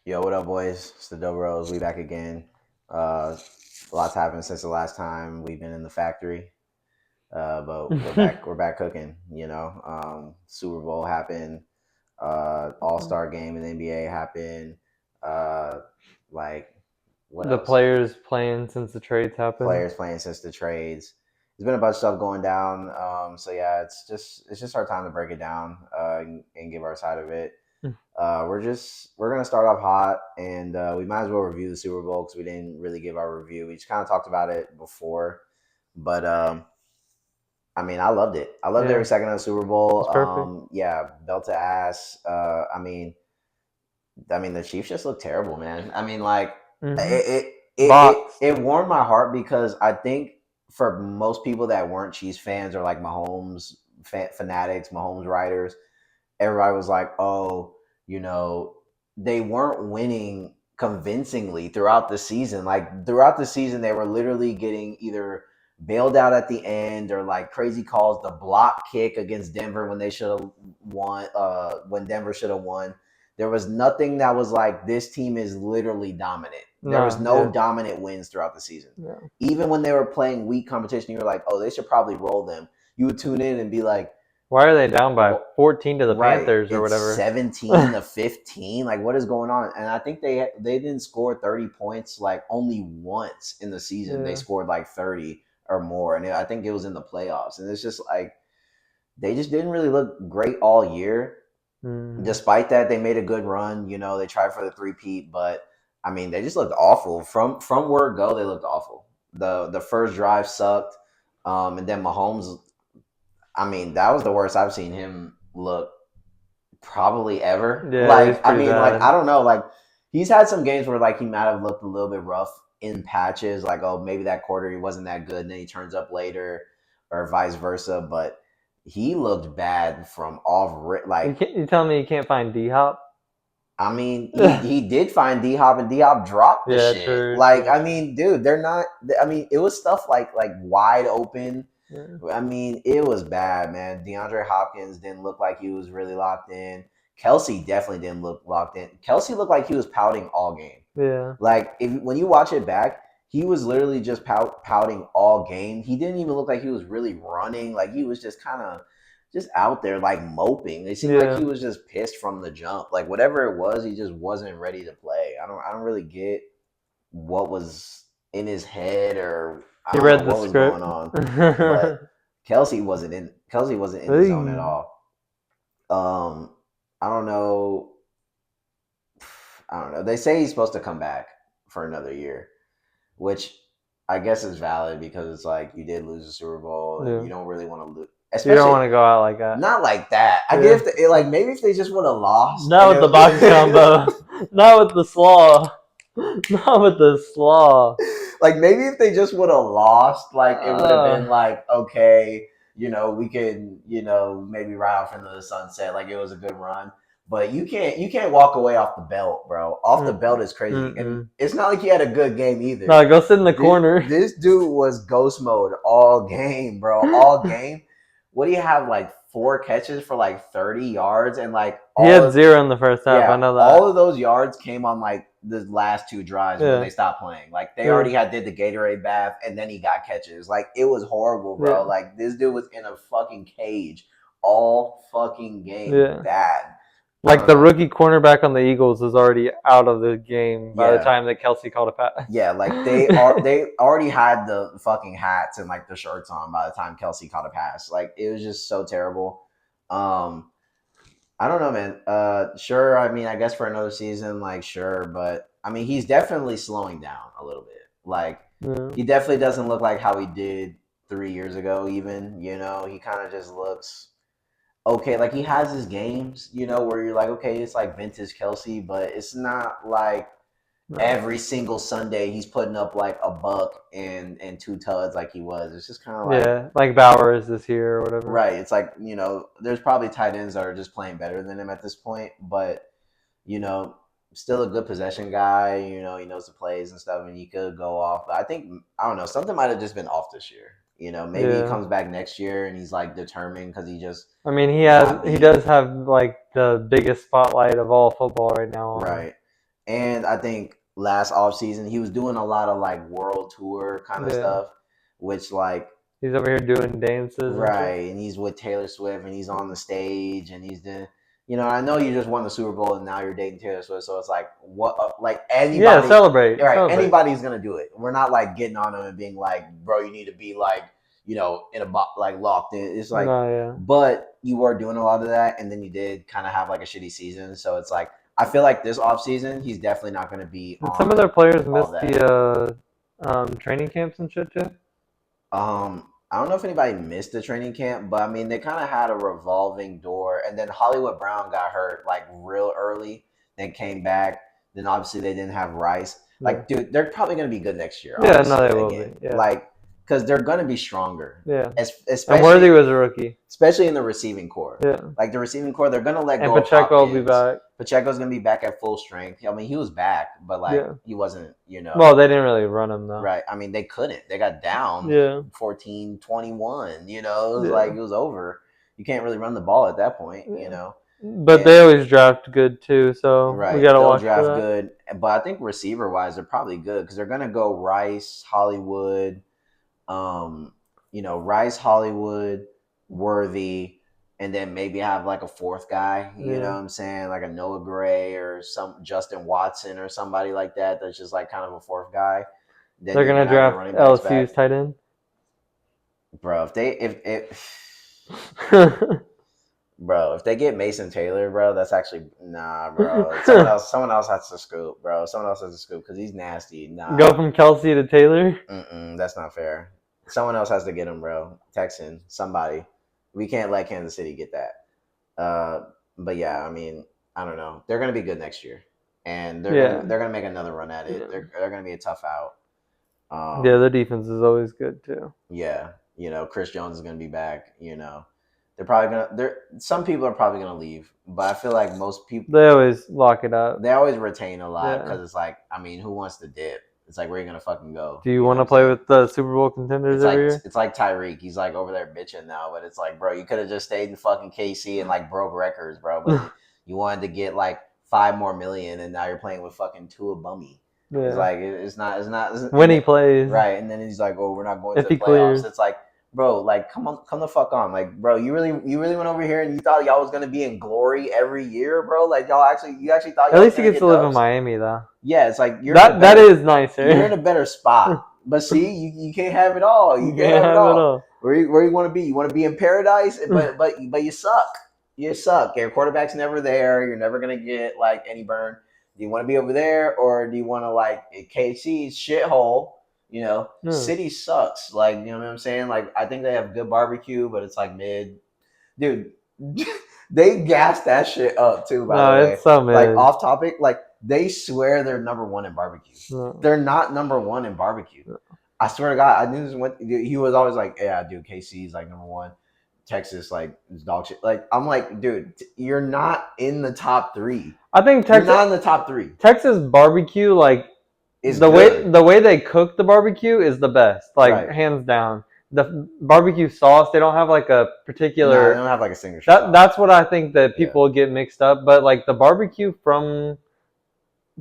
Yo, what up, boys? It's the Dobros. We back again. Uh, lots happened since the last time we've been in the factory, but we're back. We're back cooking. Super Bowl happened. All Star game in the NBA happened. Uh, like what The else? players playing since the trades happened. Players playing since the trades. There's been a bunch of stuff going down. So yeah, it's just our time to break it down and give our side of it. We're gonna start off hot, and we might as well review the Super Bowl because we didn't really give our review. We just kind of talked about it before, but I mean, I loved it. I loved every Yeah, second of the Super Bowl. it's perfect. Yeah, belt to ass. I mean, the Chiefs just look terrible, man. I mean, like hmm it Box. it warmed my heart because I think for most people that weren't Chiefs fans or like Mahomes fanatics, Mahomes writers, everybody was like, oh, you know, they weren't winning convincingly throughout the season. Like throughout the season, they were literally getting either bailed out at the end or like crazy calls. The block kick against Denver when they should have won, when Denver should have won. There was nothing that was like this team is literally dominant. There was No, no yeah, dominant wins throughout the season. yeah. Even when they were playing weak competition, you were like, oh, they should probably roll them. You would tune in and be like, Why are they down by well, 14 to the right, Panthers or it's whatever? 17 to 15. Like, what is going on? And I think they didn't score 30 points like only once in the season. They Yeah. scored like 30 or more, and I think it was in the playoffs. And it's just like they just didn't really look great all year. Mm. Despite that, they made a good run. They tried for the three-peat, but I mean, they just looked awful from word go. They looked awful. The first drive sucked, and then Mahomes. I mean, that was the worst I've seen him look probably ever. Yeah, it was Like, I pretty mean, like bad. I don't know. Like, he's had some games where like he might have looked a little bit rough in patches. Like, oh, maybe that quarter he wasn't that good, and then he turns up later, or vice versa. But he looked bad from like. You telling me you can't find D Hop? I mean, he Yeah, he did find D Hop, and D Hop dropped the shit. true, Like, true. I mean, dude, they're not. I mean, it was stuff like wide open. Yeah. I mean, it was bad, man. DeAndre Hopkins didn't look like he was really locked in. Kelsey definitely didn't look locked in. Kelsey looked like he was pouting all game. Yeah. Like when you watch it back, he was literally just pouting all game. He didn't even look like he was really running. Like he was just kind of just out there like moping. It seemed like he Yeah. was just pissed from the jump. Like whatever it was, he just wasn't ready to play. I don't really get what was in his head or I He don't know read the what was going script. on. But Kelsey wasn't in the zone at Hey. all. Um I don't know. I don't know. They say he's supposed to come back for another year, which I guess is valid because it's like you did lose the Super Bowl and Yeah. you don't really want to lose, You don't especially want to go out like that. not like that. I get Yeah. if like maybe if they just would have lost Not and with the box combo. Not with the slaw. Not with the slaw. like maybe if they just would have lost, like it would have been Uh, like okay, we could maybe ride off into the sunset. Like it was a good run. But you can't walk away off the belt, bro. Off the belt is crazy. And mm-mm. it's not like he had a good game either. No, go sit in the This, corner. this dude was ghost mode all game, bro. All game. What do you have? Like 4 catches for like 30 yards, and like He had 0 in the first half. I yeah, know all that. of those yards came on like the last two drives when Yeah, they stopped playing. Like they yeah, already did the Gatorade bath, and then he got catches. Like it was horrible, bro. yeah, Like this dude was in a fucking cage all fucking game. yeah. Bad. I Like don't the know. rookie cornerback on the Eagles is already out of the game by the Yeah. time that Kelsey called a pass. Yeah, like they already had the fucking hats and like the shirts on by the time Kelsey caught a pass. Like it was just so terrible. Um, I don't know, man. Sure. I mean, I guess for another season, like sure, but I mean, he's definitely slowing down a little bit. Like Yeah. he definitely doesn't look like how he did 3 years ago. Even he kind of just looks okay. Like he has his games, where you're like, okay, it's like vintage Kelsey, but it's not like No. every single Sunday he's putting up like a buck and two tuds like he was. It's just kind of like Yeah, like Bowers this year or whatever. right. It's like there's probably tight ends that are just playing better than him at this point, but you know, still a good possession guy. He knows the plays and stuff, and he could go off. But I don't know, something might have just been off this year. Maybe he Yeah. comes back next year and he's like determined because he just I mean, got he beat. does have like the biggest spotlight of all football right now on him. Right. And I think last off season he was doing a lot of like world tour kind of Yeah. stuff, which like He's over here doing dances and shit. right, and he's with Taylor Swift, and he's on the stage, and he's doing. You know, I know you just won the Super Bowl, and now you're dating Taylor Swift, so it's like what, like Yeah, anybody, celebrate, right? celebrate. Anybody's gonna do it. We're not like getting on him and being like, bro, you need to be like, in a like locked in. It's like, No, yeah. but you were doing a lot of that, and then you did kind of have like a shitty season, so it's like I feel like this off season he's definitely not gonna be Did some of their on players all miss that. the training camps and shit too? I don't know if anybody missed the training camp, but I mean they kind of had a revolving door, and then Hollywood Brown got hurt like real early, then came back. Then obviously they didn't have Rice. Yeah. Like, dude, they're probably gonna be good next year. Yeah, no, Honestly, they will again, be. Yeah. like because they're gonna be stronger, Yeah. And Worthy especially was a rookie. especially in the receiving core. Yeah. Like the receiving core, they're gonna let And go of Pacheco will be Hopkins. back. Pacheco's gonna be back at full strength. I mean, he was back, but like Yeah. he wasn't. Well, they didn't really run him though. Right. I mean, they couldn't. They got down Yeah. 14-21. It was Yeah. like it was over. You can't really run the ball at that point, Yeah. But And they always draft good too, so right, we gotta they'll watch for draft that. good, but I think receiver wise, they're probably good because they're gonna go Rice, Hollywood, Rice, Hollywood, Worthy, and then maybe have like a fourth guy. You know Yeah. what I'm saying, like a Noah Gray or some Justin Watson or somebody like that. That's just like kind of a fourth guy. Then They're you're gonna gonna have your draft running backs LSU's back. tight end. Bro, if they get Mason Taylor, bro, that's actually nah, bro. Someone else has to scoop, bro. Someone else has to scoop because he's nasty. Nah, Go from Kelsey to Taylor. that's not fair. Someone else has to get him, bro. Texan, somebody. We can't let Kansas City get that. But yeah, I mean, I don't know. They're gonna be good next year, and they're gonna make another run at it. Yeah. They're gonna be a tough out. Yeah, the defense is always good too. Yeah, Chris Jones is gonna be back. They're probably gonna. Some people are probably gonna leave, but I feel like most people They always lock it up. they always retain a lot Yeah. because it's like, I mean, who wants to dip? It's like, where are you gonna fucking go? Do you know want what to I'm play saying? with the Super Bowl contenders It's every like year? it's like Tyreek. He's like over there bitching now, but it's like, bro, you could have just stayed in fucking KC and like broke records, bro. But you wanted to get like 5 more million, and now you're playing with fucking Tua Bummy. It's Yeah. like it's not When he plays. right, and then he's like, oh, we're not going If to the he playoffs. clears. It's like, bro, like come the fuck on, like, bro, you really went over here and you thought y'all was gonna be in glory every year, bro. Like you actually thought At y'all was least he gonna gets get to live in dubs? Miami though. Yeah, it's like That is nicer. you're in a better spot. But see, you can't have it all. You can't have it all. Where you want to be? You want to be in paradise, but you suck. You suck. Your quarterback's never there. You're never gonna get like any burn. Do you want to be over there, or do you want to like KC's shithole? City sucks. Like, you know what I'm saying? Like, I think they have good barbecue, but it's like mid. Dude, they gas that shit up too. By the way, it's so mid. Like off topic, like they swear they're number one in barbecue. No. They're not number one in barbecue. No. I swear to God, I knew this. He was always like, "Yeah, dude, KC's like number one. Texas like is dog shit." Like, I'm like, dude, you're not in the top three. I think Texas, you're not in the top three. Texas barbecue, like, is the good. way they cook the barbecue is the best, like Right. hands down. The barbecue sauce, they don't have like a particular. Nah, they don't have like a signature sauce. That's what I think that people get mixed up. But like the barbecue from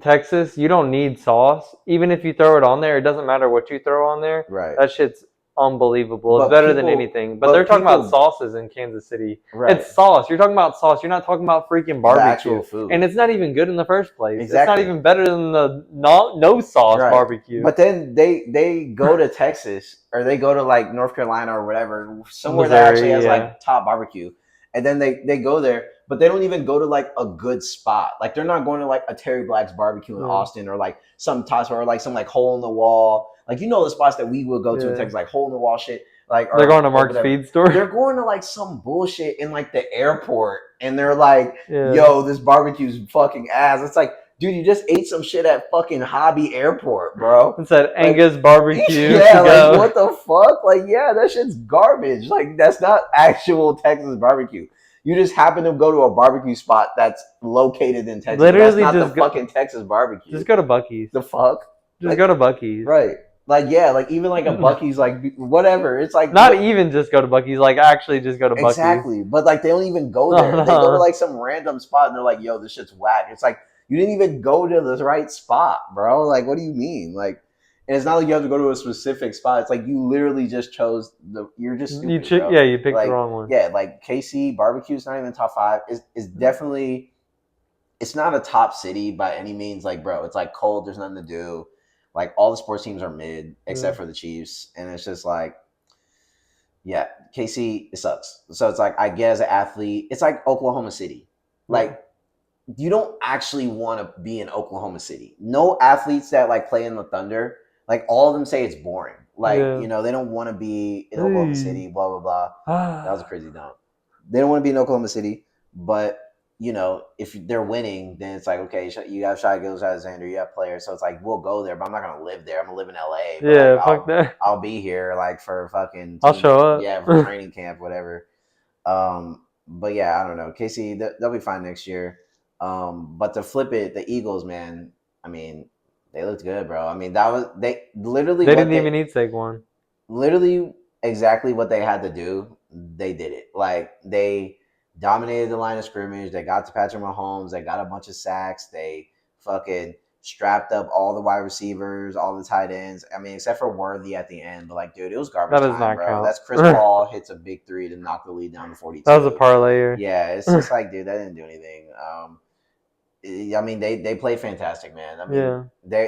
Texas, you don't need sauce. Even if you throw it on there, it doesn't matter what you throw on there. Right. That shit's unbelievable. But it's better than anything. But they're talking about sauces in Kansas City. Right. It's sauce. You're talking about sauce. You're not talking about freaking barbecue. The actual food. And it's not even good in the first place. Exactly. It's not even better than the no sauce barbecue. But then they go to Texas or they go to like North Carolina or whatever, somewhere that actually has like top barbecue. And then they go there, but they don't even go to like a good spot. Like they're not going to like a Terry Black's barbecue in Austin or like some Tots or like some like hole in the wall. Like, the spots that we would go to in Texas, like hole in the wall shit. Like they're going to Mark's Feed Store. They're going to like some bullshit in like the airport, and they're like, "Yo, this barbecue's fucking ass." It's like, dude, you just ate some shit at fucking Hobby Airport, bro. It's at Angus Barbecue. Yeah, like what the fuck? Like, yeah, that shit's garbage. Like, that's not actual Texas barbecue. You just happen to go to a barbecue spot that's located in Texas. Literally, that's not the fucking Texas barbecue. Just go to Buc-ee's. The fuck? Just go to Buc-ee's. Right. Like, yeah, like even like a Buc-ee's, like whatever. It's like not even just go to Buc-ee's, like actually just go to Buc-ee's. Exactly. But like they don't even go there. They go to like some random spot and they're like, "Yo, this shit's whack." It's like, you didn't even go to the right spot, bro. Like, what do you mean? Like, and it's not like you have to go to a specific spot. It's like you literally just chose the. You're just stupid, bro. Yeah, you picked the Like, wrong one. yeah, like KC barbecue's not even top five. Is definitely. It's not a top city by any means. Like, bro, it's like cold. There's nothing to do. Like, all the sports teams are mid Yeah. except for the Chiefs, and it's just like, yeah, KC, it sucks. So it's like I get as an athlete, it's like Oklahoma City. Yeah. Like, you don't actually want to be in Oklahoma City. No athletes that like play in the Thunder, like all of them say it's boring. Like, Yeah. they don't want to be in Oklahoma Hey. City, blah blah blah. That was a Ah. crazy dump. They don't want to be in Oklahoma City, but if they're winning, then it's like, okay, you have Shai Gilgeous-Alexander, you have players, so it's like we'll go there, but I'm not gonna live there. I'm gonna live in LA, but like Yeah, fuck that. I'll be here like for fucking I'll team, show yeah, for up. training camp, whatever. But yeah, I don't know. KC, they'll be fine next year. But to flip it, the Eagles, man, I mean, they looked good, bro. I mean, that was they literally They what didn't even they need Saquon. literally exactly what they had to do. They did it. Like they dominated the line of scrimmage. They got to Patrick Mahomes. They got a bunch of sacks. They fucking strapped up all the wide receivers, all the tight ends. I mean, except for Worthy at the end. But like, dude, it was That garbage does time, not bro. count. That's Chris That Paul hits a big three to knock the lead down to was a 42. parlayer. Yeah, it's just like, dude, that didn't do anything. I mean, they played fantastic, man. I mean, Yeah.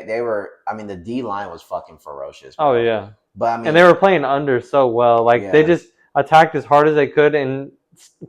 they were. I mean, the D line was fucking ferocious, Oh bro. yeah. But I And they mean, were playing under so well. Like they yeah, just attacked as hard as they could and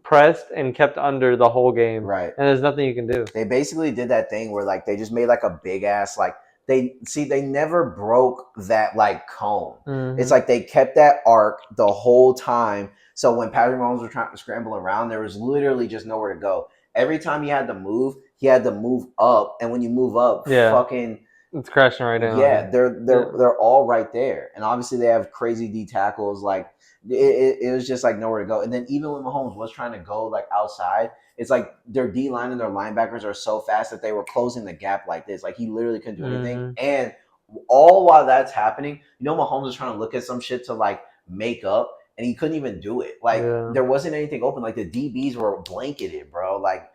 pressed and kept under the whole game. right. And there's nothing you can do. They basically did that thing where like they just made like a big ass like they never broke that like cone. It's Mm-hmm. like they kept that arc the whole time. So when Patrick Mahomes was trying to scramble around, there was literally just nowhere to go. Every time he had to move up, and when you move up, Yeah. fucking It's crashing right down on yeah, you. they're Yeah. they're they're all right there, and obviously they have crazy D tackles. Like it was just like nowhere to go. And then even when Mahomes was trying to go like outside, it's like their D line and their linebackers are so fast that they were closing the gap like this. Like he literally couldn't do anything. Mm-hmm. And all while that's happening, Mahomes was trying to look at some shit to like make up, and he couldn't even do it. Like Yeah. there wasn't anything open. Like the DBs were blanketed, bro. Like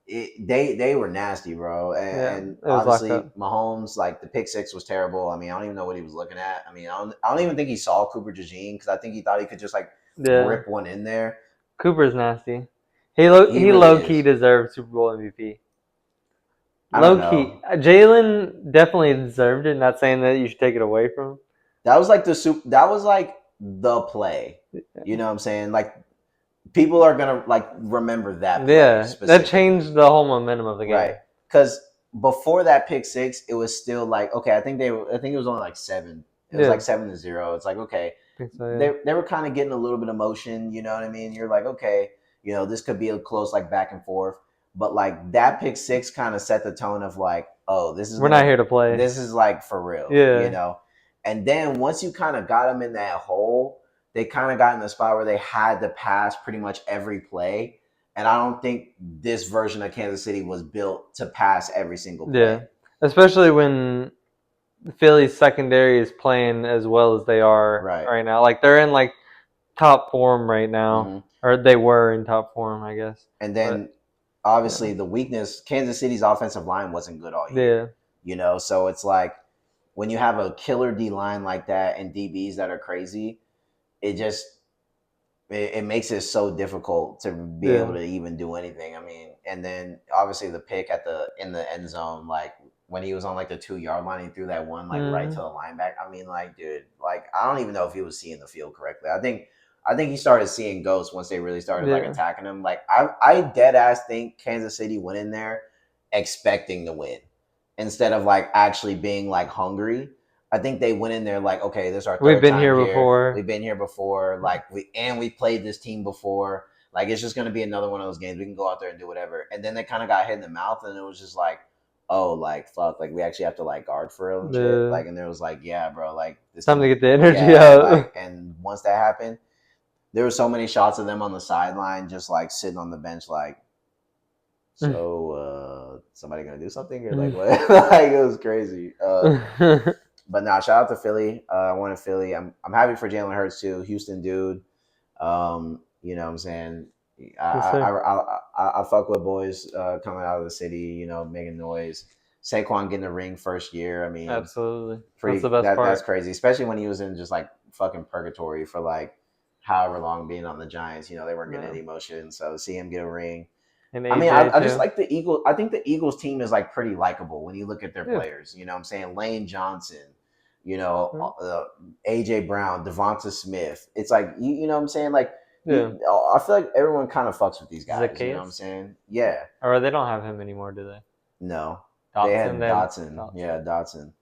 they were nasty, bro. Yeah. And It was locked obviously up. Mahomes, like the pick six was terrible. I mean, I don't even know what he was looking at. I mean, I don't even think he saw Cooper DeJean because I think he thought he could just like Yeah. rip one in there. Cooper's nasty. He He really low key is. deserved Super Bowl MVP. I don't Low know. key, Jalen definitely deserved it. Not saying that you should take it away from That was like the soup. That was like the play. You him. know what I'm saying? Like people are gonna like remember that play Yeah, that changed specifically, the whole momentum of the right? game. Because before that pick six, it was still like okay. I think it was only like seven. It was like Yeah, 7-0. It's like okay, I think so. Yeah. they were kind of getting a little bit of motion. You know what I mean? You're like, okay, this could be a close like back and forth. But like that pick six kind of set the tone of like, oh, We're not here to play. this is like for real. Yeah, And then once you kind of got them in that hole, they kind of got in the spot where they had to pass pretty much every play. And I don't think this version of Kansas City was built to pass every single play. yeah. Especially when Philly's secondary is playing as well as they are Right. right now. Like they're in like top form right now, hmm or they were in top form, I guess. And But then yeah, obviously the weakness, Kansas City's offensive line wasn't good all year. yeah, So it's like when you have a killer D line like that and DBs that are crazy, it just it makes it so difficult to be able yeah. to even do anything. I mean, and then obviously the pick in the end zone, like when he was on like the 2 yard line, he threw that one like right to Mm-hmm. the linebacker. I mean, like, dude, like I don't even know if he was seeing the field correctly. I think he started seeing ghosts once they really started like Yeah, attacking him. Like I dead ass think Kansas City went in there expecting to win instead of like actually being like hungry. I think they went in there like, okay, this is our we've third been time here here. before. We've been here before. Like we played this team before. Like it's just gonna be another one of those games. We can go out there and do whatever. And then they kind of got hit in the mouth, and it was just like, oh, like fuck, like we actually have to like guard for real and shit. The Like, and there was like, yeah, bro, like this time to team, get the energy yeah, like, out. and once that happened, there were so many shots of them on the sideline, just like sitting on the bench, like, so somebody gonna do something or like what? Like it was crazy. But now, shout out to Philly. I wanted Philly. I'm happy for Jalen Hurts too. Houston dude. You know what I'm saying? Yes, sir. I fuck with boys coming out of the city, making noise. Saquon getting the ring first year. I mean, Absolutely. That's the pretty best that's part. crazy, especially when he was in just like fucking purgatory for like however long being on the Giants. They weren't getting Yeah. any motion, so to see him get a ring. And I mean, AJ I just too. like the Eagles. I think the Eagles team is like pretty likable when you look at their Yeah. players. You know what I'm saying? Lane Johnson, Yeah. AJ Brown, Devonta Smith. It's like you know what I'm saying? Like Yeah. I feel like everyone kind of fucks with these guys. You know what I'm Zacchaeus. saying? Yeah. Or they don't have him anymore, do they? No, they Dotson. had They had Dotson. Dotson. Yeah, Dotson.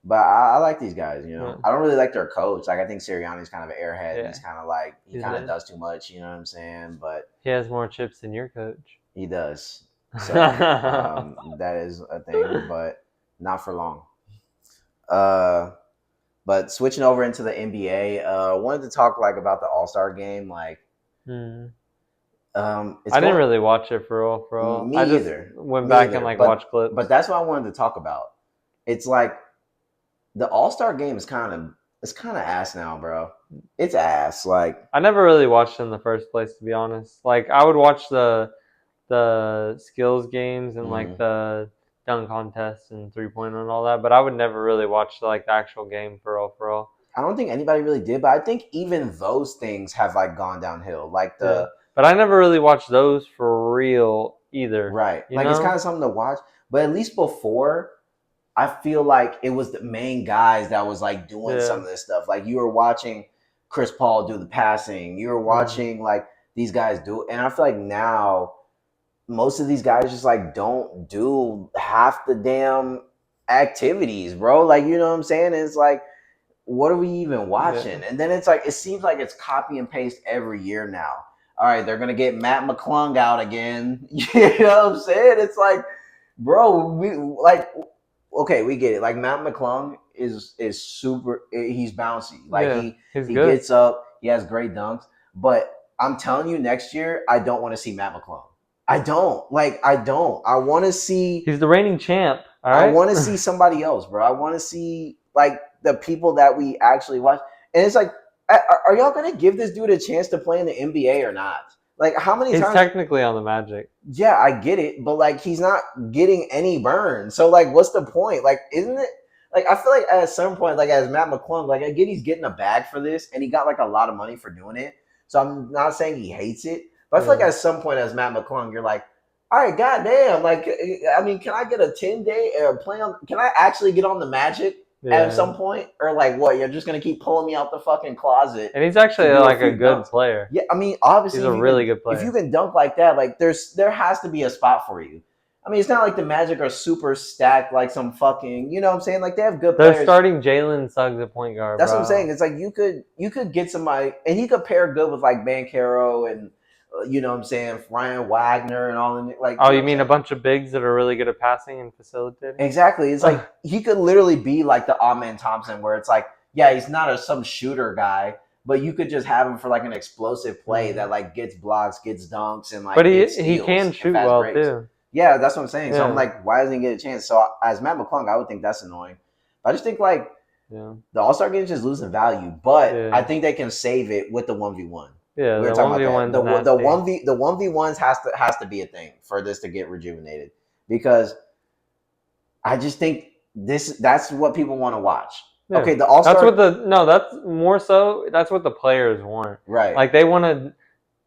But I like these guys. Yeah. I don't really like their coach. Like I think Sirianni's kind of an airhead, and he's Yeah. kind of like he He's kind of a, does too much. You know what I'm saying? But he has more chips than your coach. he does. So that is a thing, but not for long. Uh, but switching over into the NBA, wanted to talk like about the All Star game. Like, Hmm. it's I didn't going. really watch it for real. For real. I Me just either. went Me back and either. like But watched clips. that's what I wanted to talk about. It's like the All Star game is kind of ass now, bro. It's ass. Like, I never really watched it in the first place, to be honest. Like I would watch the skills games and like mhm. the dunk contest and 3 point and all that, but I would never really watch like the actual game for real. For real. I don't think anybody really did, but I think even those things have like gone downhill. Like Yeah, the but I never really watched those for real either. right, You like it's kind know? of something to watch. But at least before, I feel like it was the main guys that was like doing some Yeah. of this stuff. Like you were watching Chris Paul do the passing, you were Hmm. watching like these guys do it. And I feel like now most of these guys just like don't do half the damn activities, bro. Like you know what I'm saying? It's like what are we even Yeah. watching? And then it's like it seems like it's copy and paste every year now. All right, they're gonna get Matt McClung out again. You know what I'm saying? It's like, bro, we like okay, we get it. Like Matt McClung is super. He's bouncy. Like Yeah. He's he good. gets up. He has great dunks. But I'm telling you, next year I don't want to see Matt McClung. I don't like. I don't. I want to see. He's the reigning champ. All I right. want to see somebody else, bro. I want to see like the people that we actually watch. And it's like, are y'all gonna give this dude a chance to play in the NBA or not? Like, how many He's times? technically on the Magic. Yeah, I get it, but like he's not getting any burn. So like, what's the point? Like, isn't it? Like, I feel like at some point, like as Matt McClung, like I get he's getting a bag for this, and he got like a lot of money for doing it. So I'm not saying he hates it, but I feel like Yeah. at some point, as Matt McClung, you're like, all right, goddamn, like I mean, can I get a 10-day play on? Can I actually get on the Magic at Yeah. some point, or like what? You're just gonna keep pulling me out the fucking closet And he's to actually do a like a few good dunks? player. Yeah, I mean, He's obviously, a really good if you player. can dunk like that, like there has to be a spot for you. I mean, it's not like the Magic are super stacked like some fucking, you know what I'm saying? Like they have good They're players. starting Jalen Suggs at point guard, That's what I'm saying. bro. It's like you could get somebody, and he could pair good with like Bankero and you know what I'm saying, Ryan Wagner and all of it. Like Oh, you know you what I'm mean a saying? bunch of bigs that are really good at passing and facilitating? Exactly. It's like he could literally be like the Amen Thompson, where it's like, yeah, he's not some shooter guy, but you could just have him for like an explosive play Mhm. that like gets blocks, gets dunks, and But like he gets he can steals and shoot fast well breaks. too. Yeah, that's what I'm saying. So I'm Yeah. like, why doesn't he get a chance? So as Matt McClung, I would think that's annoying. But I just think like Yeah. the All Star game is just losing value. But I Yeah. think they can save it with the 1v1. Yeah. We were The talking one about v that. one's The nasty. one v ones has to be a thing for this to get rejuvenated because I just think that's what people want to watch. Yeah. Okay, the All That's what Star, the no. That's more so. That's what the players want. right, Like they want to.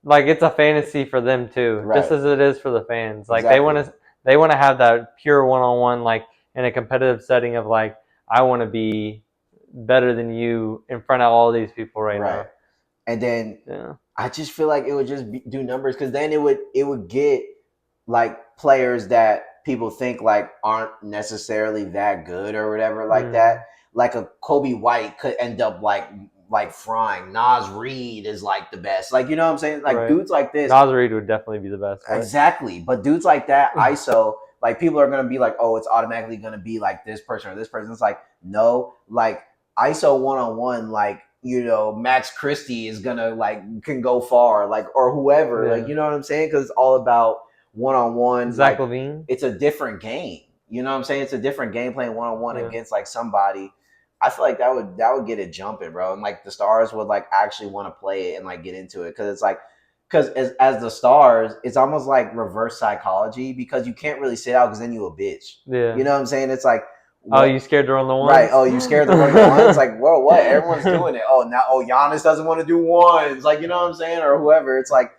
Like it's a fantasy for them too, just right, as it is for the fans. Like they want exactly, to. They want to have that pure one-on-one, like in a competitive setting of like I want to be better than you in front of all these people right right. now. And then Yeah. I just feel like it would just do numbers because then it would get like players that people think like aren't necessarily that good or whatever like that. Mm. Like a Kobe White could end up like frying. Nas Reed is like the best. Like you know what I'm saying? Like Right. dudes like this. Nas Reed would definitely be the best, but Exactly. But dudes like that, ISO, like people are gonna be like, oh, it's automatically gonna be like this person or this person. It's like, no, like ISO 1-on-1, like, Max Christie is gonna like can go far, like or whoever, like yeah. you know what I'm saying? Because it's all about 1-on-1, Zach like Levine. it's a different game. You know what I'm saying? It's a different game playing 1-on-1 Yeah. against like somebody. I feel like that would get it jumping, bro. And like the stars would like actually want to play it and like get into it. Cause it's like because as the stars, it's almost like reverse psychology because you can't really sit out because then you a bitch. Yeah. You know what I'm saying? It's like Oh, you what scared to run the ones? right? Oh, you scared to run the ones? Like, whoa, what? Everyone's doing it. Oh, now Giannis doesn't want to do ones. Like, you know what I'm saying? Or whoever. It's like,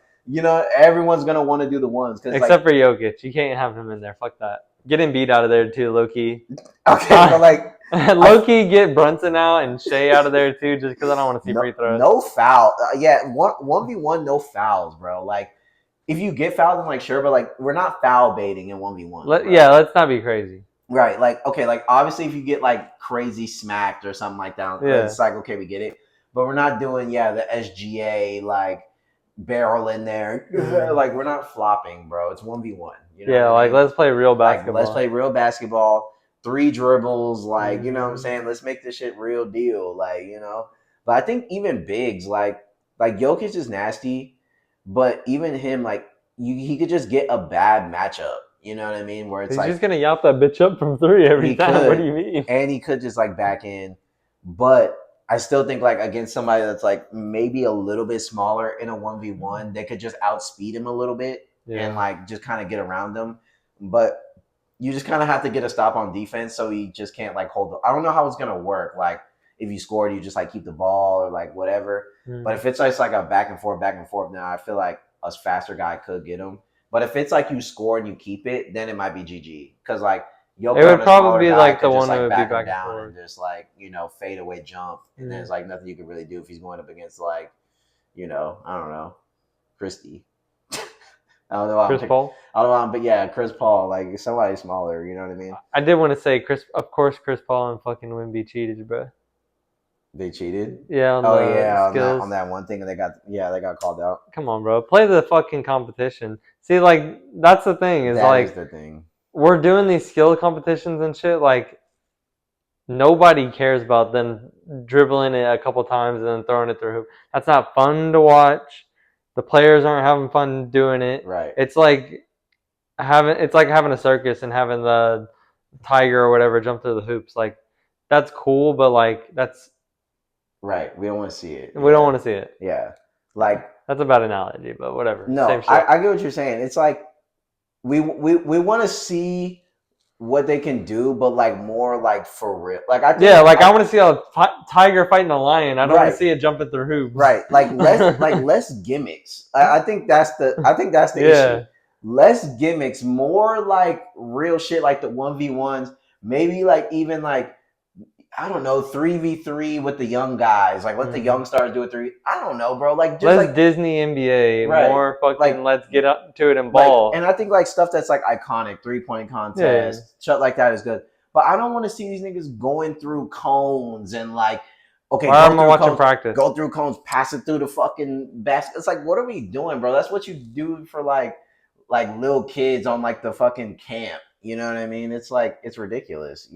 everyone's gonna want to do the ones because Except like for Jokic, you can't have him in there. Fuck that. Get Embiid out of there too, low key. okay, but like Low key, get Brunson out and Shea out of there too, just because I don't want to see free throws. no foul. Yeah, 1v1, no fouls, bro. Like if you get fouled, I'm like sure, but like we're not foul baiting in 1v1. Yeah, let's not be crazy. Right, like okay, like obviously if you get like crazy smacked or something like that, it's like okay, we get it, but we're not doing the SGA like barrel in there, like we're not flopping, bro. It's 1v1. You know what I mean? Let's play real basketball. Like let's play real basketball. 3 dribbles, like you know what I'm saying. Let's make this shit real deal, like But I think even bigs like Jokic is nasty, but even him like he could just get a bad matchup. You know what I mean? Where it's he's just gonna yap that bitch up from 3 every time. What do you mean? And he could just like back in, but I still think like against somebody that's like maybe a little bit smaller in a 1v1, they could just outspeed him a little bit and like just kind of get around them. But you just kind of have to get a stop on defense so he just can't like hold the. I don't know how it's gonna work. Like if you scored, you just like keep the ball or like whatever. But if it's just like a back and forth, now I feel like a faster guy could get him. But if it's like you score and you keep it, then it might be GG. Because like Jokic, it would probably be like the one that would be back and down and just like fade away jump, and there's like nothing you can really do if he's going up against like I don't know, Christie. I don't know. Chris Paul. I don't know, but yeah, Chris Paul, like somebody smaller. You know what I mean? I did want to say of course, Chris Paul and fucking Wemby cheated, bro. They cheated. Yeah. On that one thing, and they got called out. Come on, bro. Play the fucking competition. See, like that's the thing is that is the thing. We're doing these skill competitions and shit. Like nobody cares about them dribbling it a couple times and then throwing it through hoop. That's not fun to watch. The players aren't having fun doing it. Right. It's like having a circus and having the tiger or whatever jump through the hoops. Like that's cool, but like that's right. We don't want to see it. We don't want to see it. Yeah. Like that's a bad analogy, but whatever. No, same shit. I get what you're saying. It's like we want to see what they can do, but like more like for real. Like I think, I want to see a tiger fighting a lion. I don't want to see it jumping through hoops. Right, like less gimmicks. I think that's the issue. Less gimmicks, more like real shit, like the 1v1s. Maybe like even like I don't know 3v3 with the young guys. Like let the young stars do it 3. I don't know, bro. Like just less Disney NBA, more fucking let's get up to it and ball. And I think like stuff that's like iconic, 3-point contest, shit like that is good. But I don't want to see these niggas going through cones and like, okay, why am I watching practice? Go through cones, pass it through the fucking basket. It's like, what are we doing, bro? That's what you do for like little kids on like the fucking camp. You know what I mean? It's like it's ridiculous.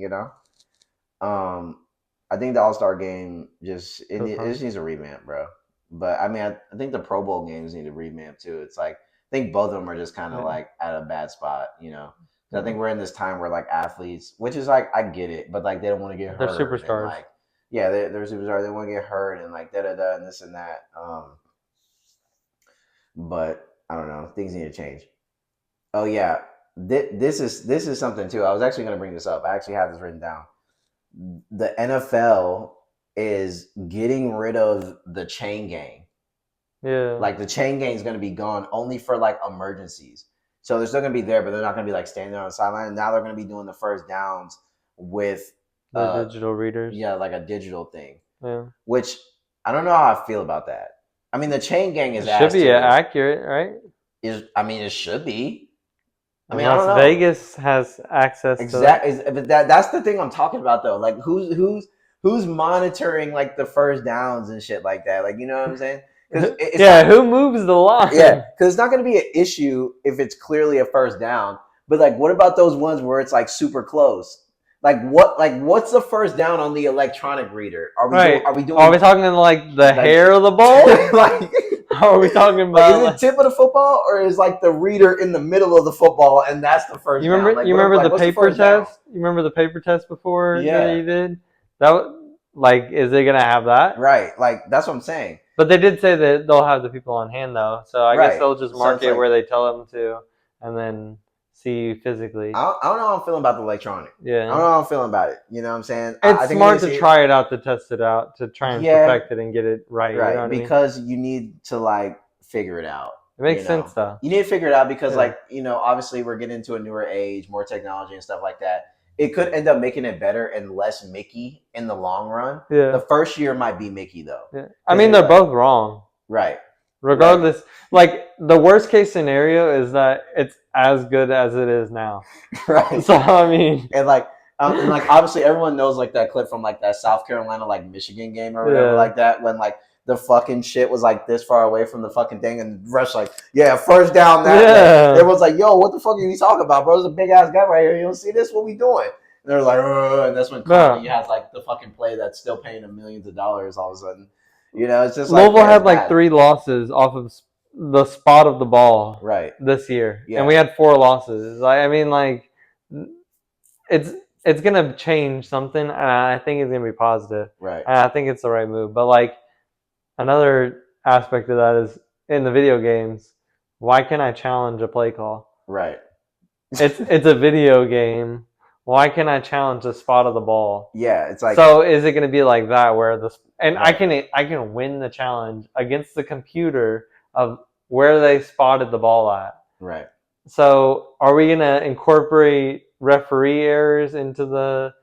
I think the All-Star game just needs a revamp, bro. But I mean, I think the Pro Bowl games need a revamp too. It's like I think both of them are just kind of like at a bad spot, I think we're in this time where like athletes, which is like I get it, but like they don't want to get hurt. They're superstars. And, like, they're superstars. They want to get hurt and like da and this and that. But I don't know. Things need to change. Oh yeah, this is something too. I was actually going to bring this up. I actually have this written down. The NFL is getting rid of the chain gang. Yeah. Like the chain gang is going to be gone only for like emergencies. So they're still going to be there, but they're not going to be like standing there on the sideline. And now they're going to be doing the first downs with the digital readers. Yeah, like a digital thing. Yeah. Which I don't know how I feel about that. I mean, the chain gang is should be accurate, right? It should be. I mean, Las Vegas has access exactly, but that's the thing I'm talking about though. Like who's monitoring like the first downs and shit like that? Like you know what I'm saying? Who moves the line? Yeah, because it's not going to be an issue if it's clearly a first down. But like, what about those ones where it's like super close? What's the first down on the electronic reader? Are we talking like the hair of the ball? Like, are we talking about is it tip of the football or is like the reader in the middle of the football and that's the first down? Like, you remember the paper test? You remember the paper test before that you did? That is it gonna have that? Right, like that's what I'm saying. But they did say that they'll have the people on hand though, so I guess Right. they'll just So mark it's it like where they tell them to, and then see you physically. I don't know how I'm feeling about the electronic. I don't Yeah, know how I'm feeling about it. You know what I'm saying? I it's think I need to smart to see it. try it out, to test it out, to try and Yeah, perfect it and get it right. You know right. what I mean? Because you need to like figure it out. It makes sense though. You need to figure it out because Yeah, like obviously we're getting into a newer age, more technology and stuff like that. It could end up making it better and less Mickey in the long run. yeah, The first year might be Mickey though, yeah. I because mean, you're they're like both wrong. right, right, Regardless, like the worst case scenario is that it's as good as it is now. right. So I mean, And like obviously everyone knows like that clip from like that South Carolina like Michigan game or whatever yeah, like that when like the fucking shit was like this far away from the fucking thing and Rush like yeah first down that way. yeah, Everyone's like yo what the fuck are you talking about bro? There's a big ass guy right here. You don't see this? What we doing? And they're like and that's when Conley yeah. has like the fucking play that's still paying him millions of dollars all of a sudden. It's just like Louisville yeah it's had like bad. 3 losses off of the spot of the ball Right. this year, and we Yeah. had 4 losses. I mean, like it's it's gonna change something, and I think it's gonna be positive, Right. and I think it's the right move. But like another aspect of that is in the video games, why can't I challenge a play call? Right. It's a video game. Why can't I challenge the spot of the ball? Yeah. It's like So is it going to be like that where right. I can win the challenge against the computer of where they spotted the ball at? Right. So are we going to incorporate referee errors into the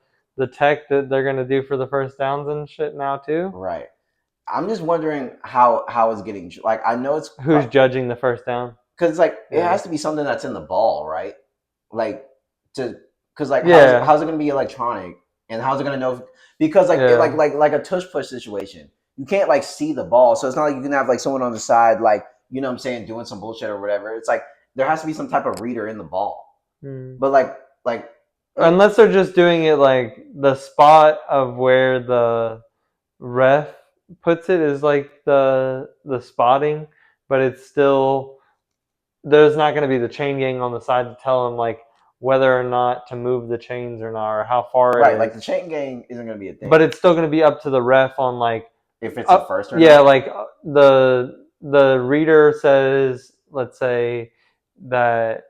tech that they're going to do for the first downs and shit now too? Right. I'm just wondering how it's getting like I know it's Who's judging the first down? because like it Yeah. has to be something that's in the ball, right? Like to because like Yeah. how's it going to be electronic and how's it going to know because like it Yeah. like a tush push situation. You can't like see the ball, so it's not like you can have like someone on the side like you know what I'm saying doing some bullshit or whatever. It's like there has to be some type of reader in the ball. Hmm. But like Unless they're just doing it like the spot of where the ref puts it is like the spotting, but it's still there's not going to be the chain gang on the side to tell them like whether or not to move the chains or not or how far right, it like is. the chain gang isn't going to be a But thing it's still going to be up to the ref on like if it's a first or yeah, not. like the reader says, let's say that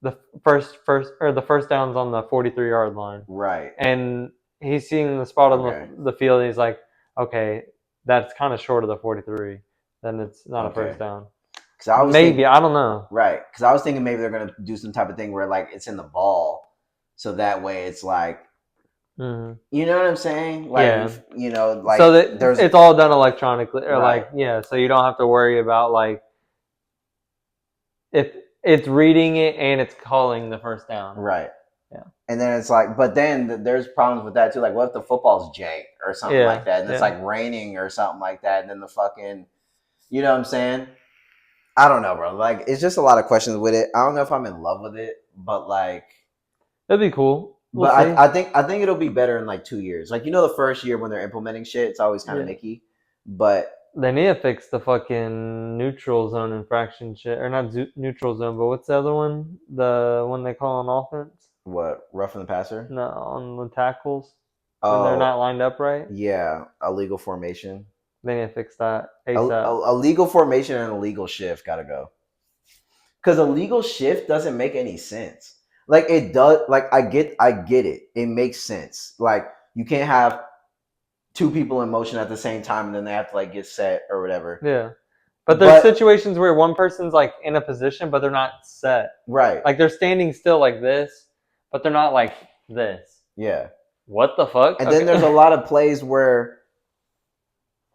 the first or the first down's on the 43-yard line, Right. and he's seeing the spot on Okay. the field. And he's like, okay, that's kind of short of the 43. Then it's not a Okay. first down. Because I was Maybe thinking, I don't know. right? Because I was thinking maybe they're gonna do some type of thing where like it's in the ball, so that way it's like, Mm-hmm. you know what I'm saying? Like, Yeah. like So that there's it's all done electronically, or right, like yeah. So you don't have to worry about like if it's reading it and it's calling the first down. right, Yeah. and then it's like, but then there's problems with that too. Like, what if the football's jank or something Yeah. like that, and it's Yeah. like raining or something like that, and then the fucking, you know what I'm saying? I don't know, bro. Like, it's just a lot of questions with it. I don't know if I'm in love with it, but like. That'd be cool. We'll But see. I think it'll be better in like 2 years. Like the first year when they're implementing shit, it's always kind of Yeah. Mickey. But They need to fix the fucking neutral zone infraction shit, or not neutral zone, but what's the other one? The one they call on offense? what roughing the passer? No, on the tackles when they're Oh not lined up right. yeah, illegal formation. They need to fix that A, ASAP. a legal formation and a legal shift gotta go. Because a legal shift doesn't make any sense. Like it does. Like I get it. It makes sense. Like you can't have two people in motion at the same time and then they have to like get set or whatever. Yeah, but there's But situations where one person's like in a position, but they're not set. right, Like they're standing still like this, but they're not like this. yeah. What the fuck? And then there's a lot of plays where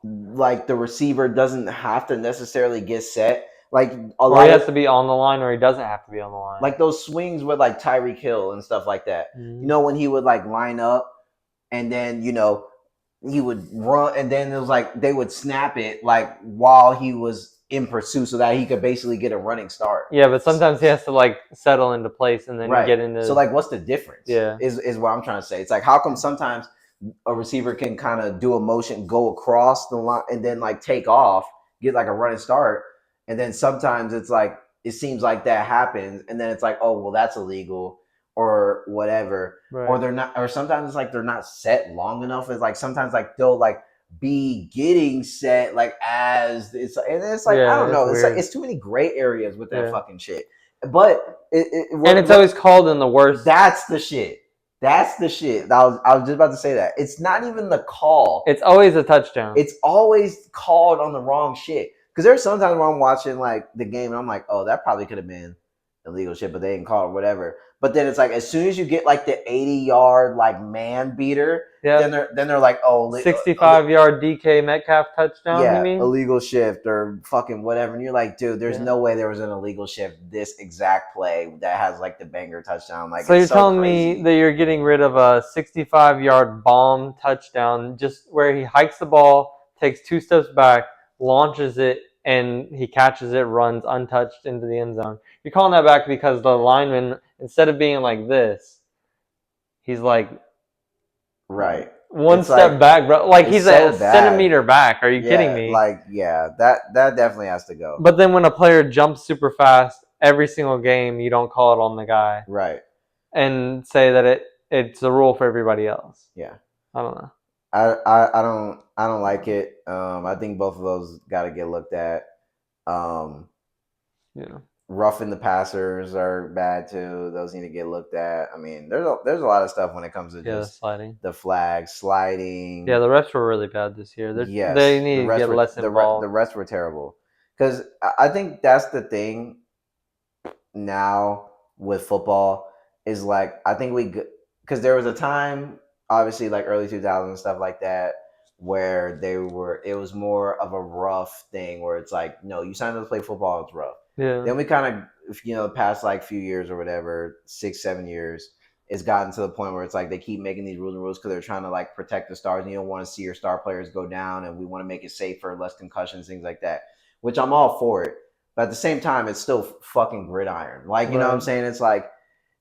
like the receiver doesn't have to necessarily get set. Like a or he lot has of to be on the line, or he doesn't have to be on the line. like those swings with like Tyreek Hill and stuff like that. Mm-hmm. You know when he would like line up and then he would run and then it was like they would snap it like while he was in pursuit so that he could basically get a running start. Yeah, but sometimes he has to like settle into place and then Right. get into. So like what's the difference? Yeah. Is what I'm trying to say. It's like how come sometimes a receiver can kind of do a motion, go across the line, and then like take off, get like a running start, and then sometimes it's like it seems like that happens, and then it's like, oh well, that's illegal or whatever, Right. or they're not, or sometimes it's like they're not set long enough. It's like sometimes like they'll like be getting set like as it's like I don't Yeah, it's know. It's like weird. it's too many gray areas with that Yeah. fucking shit. But And it's always called in the worst. that's the shit. That's the shit. I was just about to say that. It's not even the call. It's always a touchdown. It's always called on the wrong shit. Because there's sometimes when I'm watching like the game and I'm like, oh, that probably could have been illegal shit, but they didn't call it whatever. But then it's like as soon as you get like the 80-yard like man beater, Yeah. then they're like, oh, 65-yard DK Metcalf touchdown, you yeah, mean? illegal shift or fucking whatever. And you're like, dude, there's Yeah. no way there was an illegal shift this exact play that has like the banger touchdown. Like So it's you're so telling me crazy. that you're getting rid of a 65-yard bomb touchdown just where he hikes the ball, takes 2 steps back, launches it, and he catches it, runs untouched into the end zone. You're calling that back because the lineman, instead of being like this, he's like Right. one It's step like back, bro. Like it's he's a so bad. centimeter back. Are you kidding Yeah, me? like yeah, that definitely has to go. But then when a player jumps super fast every single game, you don't call it on the guy Right. and say that it's a rule for everybody else. Yeah. I don't know. I don't like it. I think both of those got to get looked at. Um, Yeah. Roughing the passers are bad too. Those need to get looked at. I mean, there's a lot of stuff when it comes to Yeah, the just sliding. the flag sliding. Yeah, the refs were really bad this year. They Yes, need to get less the involved. rest were terrible. Because I think that's the thing now with football is like I think because there was a time obviously like early 2000s stuff like that where it was more of a rough thing where it's like no you signed up to play football it's rough. Yeah. Then we kind of the past like few years or whatever 6-7 years it's gotten to the point where it's like they keep making these rules because they're trying to like protect the stars and you don't want to see your star players go down and we want to make it safer less concussions things like that which I'm all for it. But at the same time, it's still fucking gridiron. Like, you know what I'm Right. saying? It's like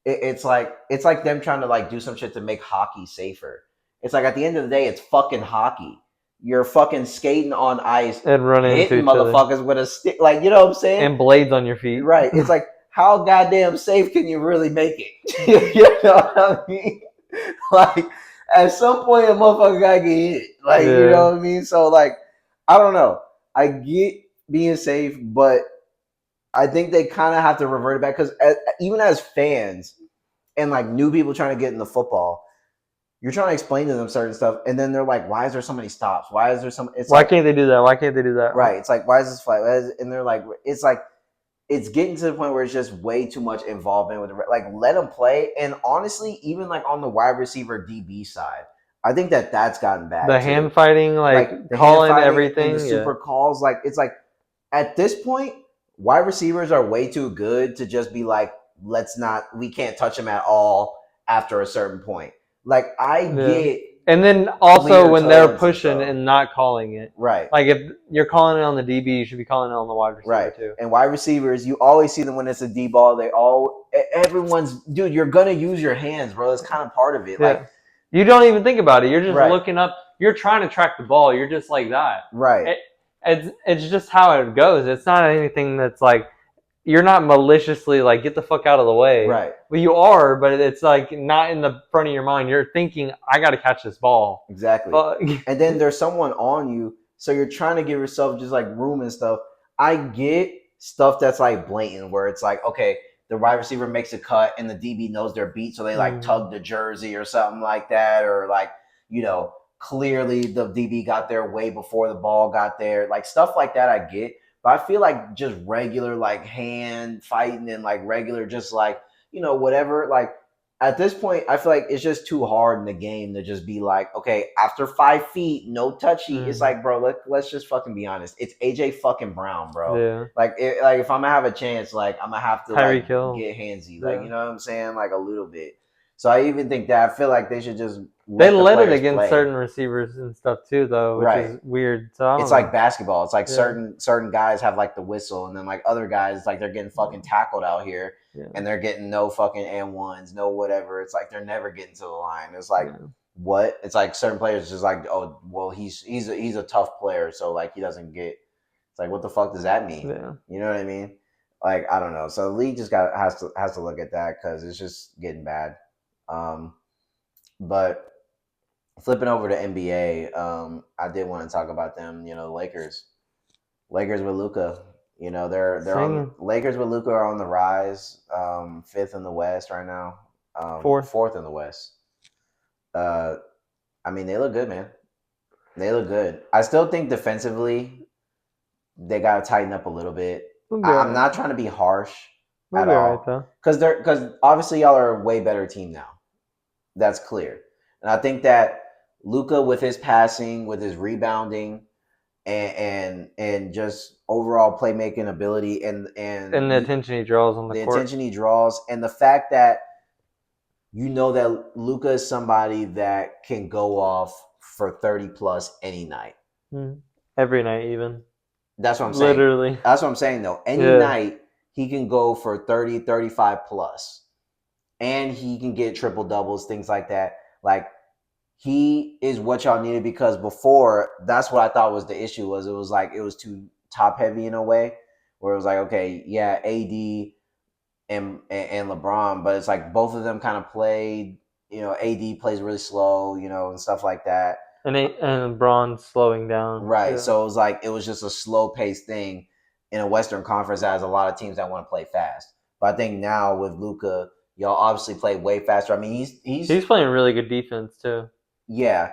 it's like them trying to like do some shit to make hockey safer. It's like at the end of the day, it's fucking hockey. You're fucking skating on ice, And run into hitting each other. motherfuckers with a stick. Like, you know what I'm saying? And blades on your feet. Right. It's like how goddamn safe can you really make it? You know what I mean? Like at some point, a motherfucker gotta get hit. Like, you Yeah. know what I mean? So like, I don't know. I get being safe, but I think they kind of have to revert it back because even as fans and like new people trying to get into football, you're trying to explain to them certain stuff, and then they're like, "Why is there so many stops? Why is there some?" It's Why like, can't they do that? Why can't they do that? right? It's like, why is this fight? And they're like, it's getting to the point where it's just way too much involvement with like let them play. And honestly, even like on the wide receiver DB side, I think that's gotten The bad too. hand fighting, Like like the hand calling fighting and the everything. Yeah. super calls, like it's like at this point, wide receivers are way too good to just be like, we can't touch them at all after a certain point. Like I Yeah. get And then also clear when they're cuts and pushing stuff. and not calling it. Right. Like if you're calling it on the DB, you should be calling it on the wide receiver Right. too. And wide receivers, you always see them when it's a D ball. Everyone's, dude, you're going to use your hands, bro. That's kind of part of it. Yeah. Like, You don't even think about it. You're just right. looking up. You're trying to track the ball. You're just like that. Right. It's just how it goes. It's not anything that's like you're not maliciously like get the fuck out of the way. Right. Well, you are, but it's like not in the front of your mind. You're thinking, I got to catch this ball. Exactly. And then there's someone on you, so you're trying to give yourself just like room and stuff. I get stuff that's like blatant, where it's like, okay, the wide receiver makes a cut and the DB knows they're beat, so they like tug the jersey or something like that, or like, clearly the DB got there way before the ball got there. Like stuff like that I get. But I feel like just regular like hand fighting and like regular just like, whatever, like at this point, I feel like it's just too hard in the game to just be like, okay, after 5 feet, no touchy. It's like, bro, let's just fucking be honest. It's AJ fucking Brown, bro. Yeah. Like, if I'm gonna have a chance, like I'm gonna have to Tyreek like Hill. get handsy, Yeah. like you know what I'm saying, like a little bit. So I even think that I feel like they should just They let the let it players against play. certain receivers and stuff too, though, which Right. is weird. So I don't It's know. like basketball. It's like Yeah. certain guys have like the whistle, and then like other guys like they're getting fucking tackled out here, Yeah. and they're getting no fucking and ones, no whatever. It's like they're never getting to the line. It's like Yeah. what? It's like certain players just like, oh well, he's a tough player, so like he doesn't get. It's like what the fuck does that mean? Yeah. You know what I mean? Like I don't know. So the league just has to look at that because it's just getting bad. But Flipping over to NBA, I did want to talk about them. You know, the Lakers. Lakers with Luca. You know, they're on Singing Lakers with Luca are on the rise. Fifth in the West right now. fourth. Fourth in the West. Uh, I mean, they look good, man. They look good. I still think defensively they got to tighten up a little bit. We'll be I'm alright. not trying to be harsh We'll at be alright all though. because obviously y'all are a way better team now. That's clear, and I think that Luca with his passing, with his rebounding, and just overall playmaking ability, And the attention he draws on the the court. attention he draws, and the fact that you know that Luca is somebody that can go off for 30 plus any night. Mm. Every night, even. That's what I'm saying. Literally. That's what I'm saying though. Any Yeah. night he can go for 30, 35 plus. And he can get triple doubles, things like that. Like he is what y'all needed because before that's what I thought was the issue was it was like it was too top heavy in a way where it was like okay yeah AD and LeBron but it's like both of them kind of played AD plays really slow and stuff like that. And Braun slowing down. Right. Yeah. So it was just a slow paced thing in a Western Conference that has a lot of teams that want to play fast. But I think now with Luca, y'all obviously play way faster. I mean, he's He's playing really good defense too. yeah,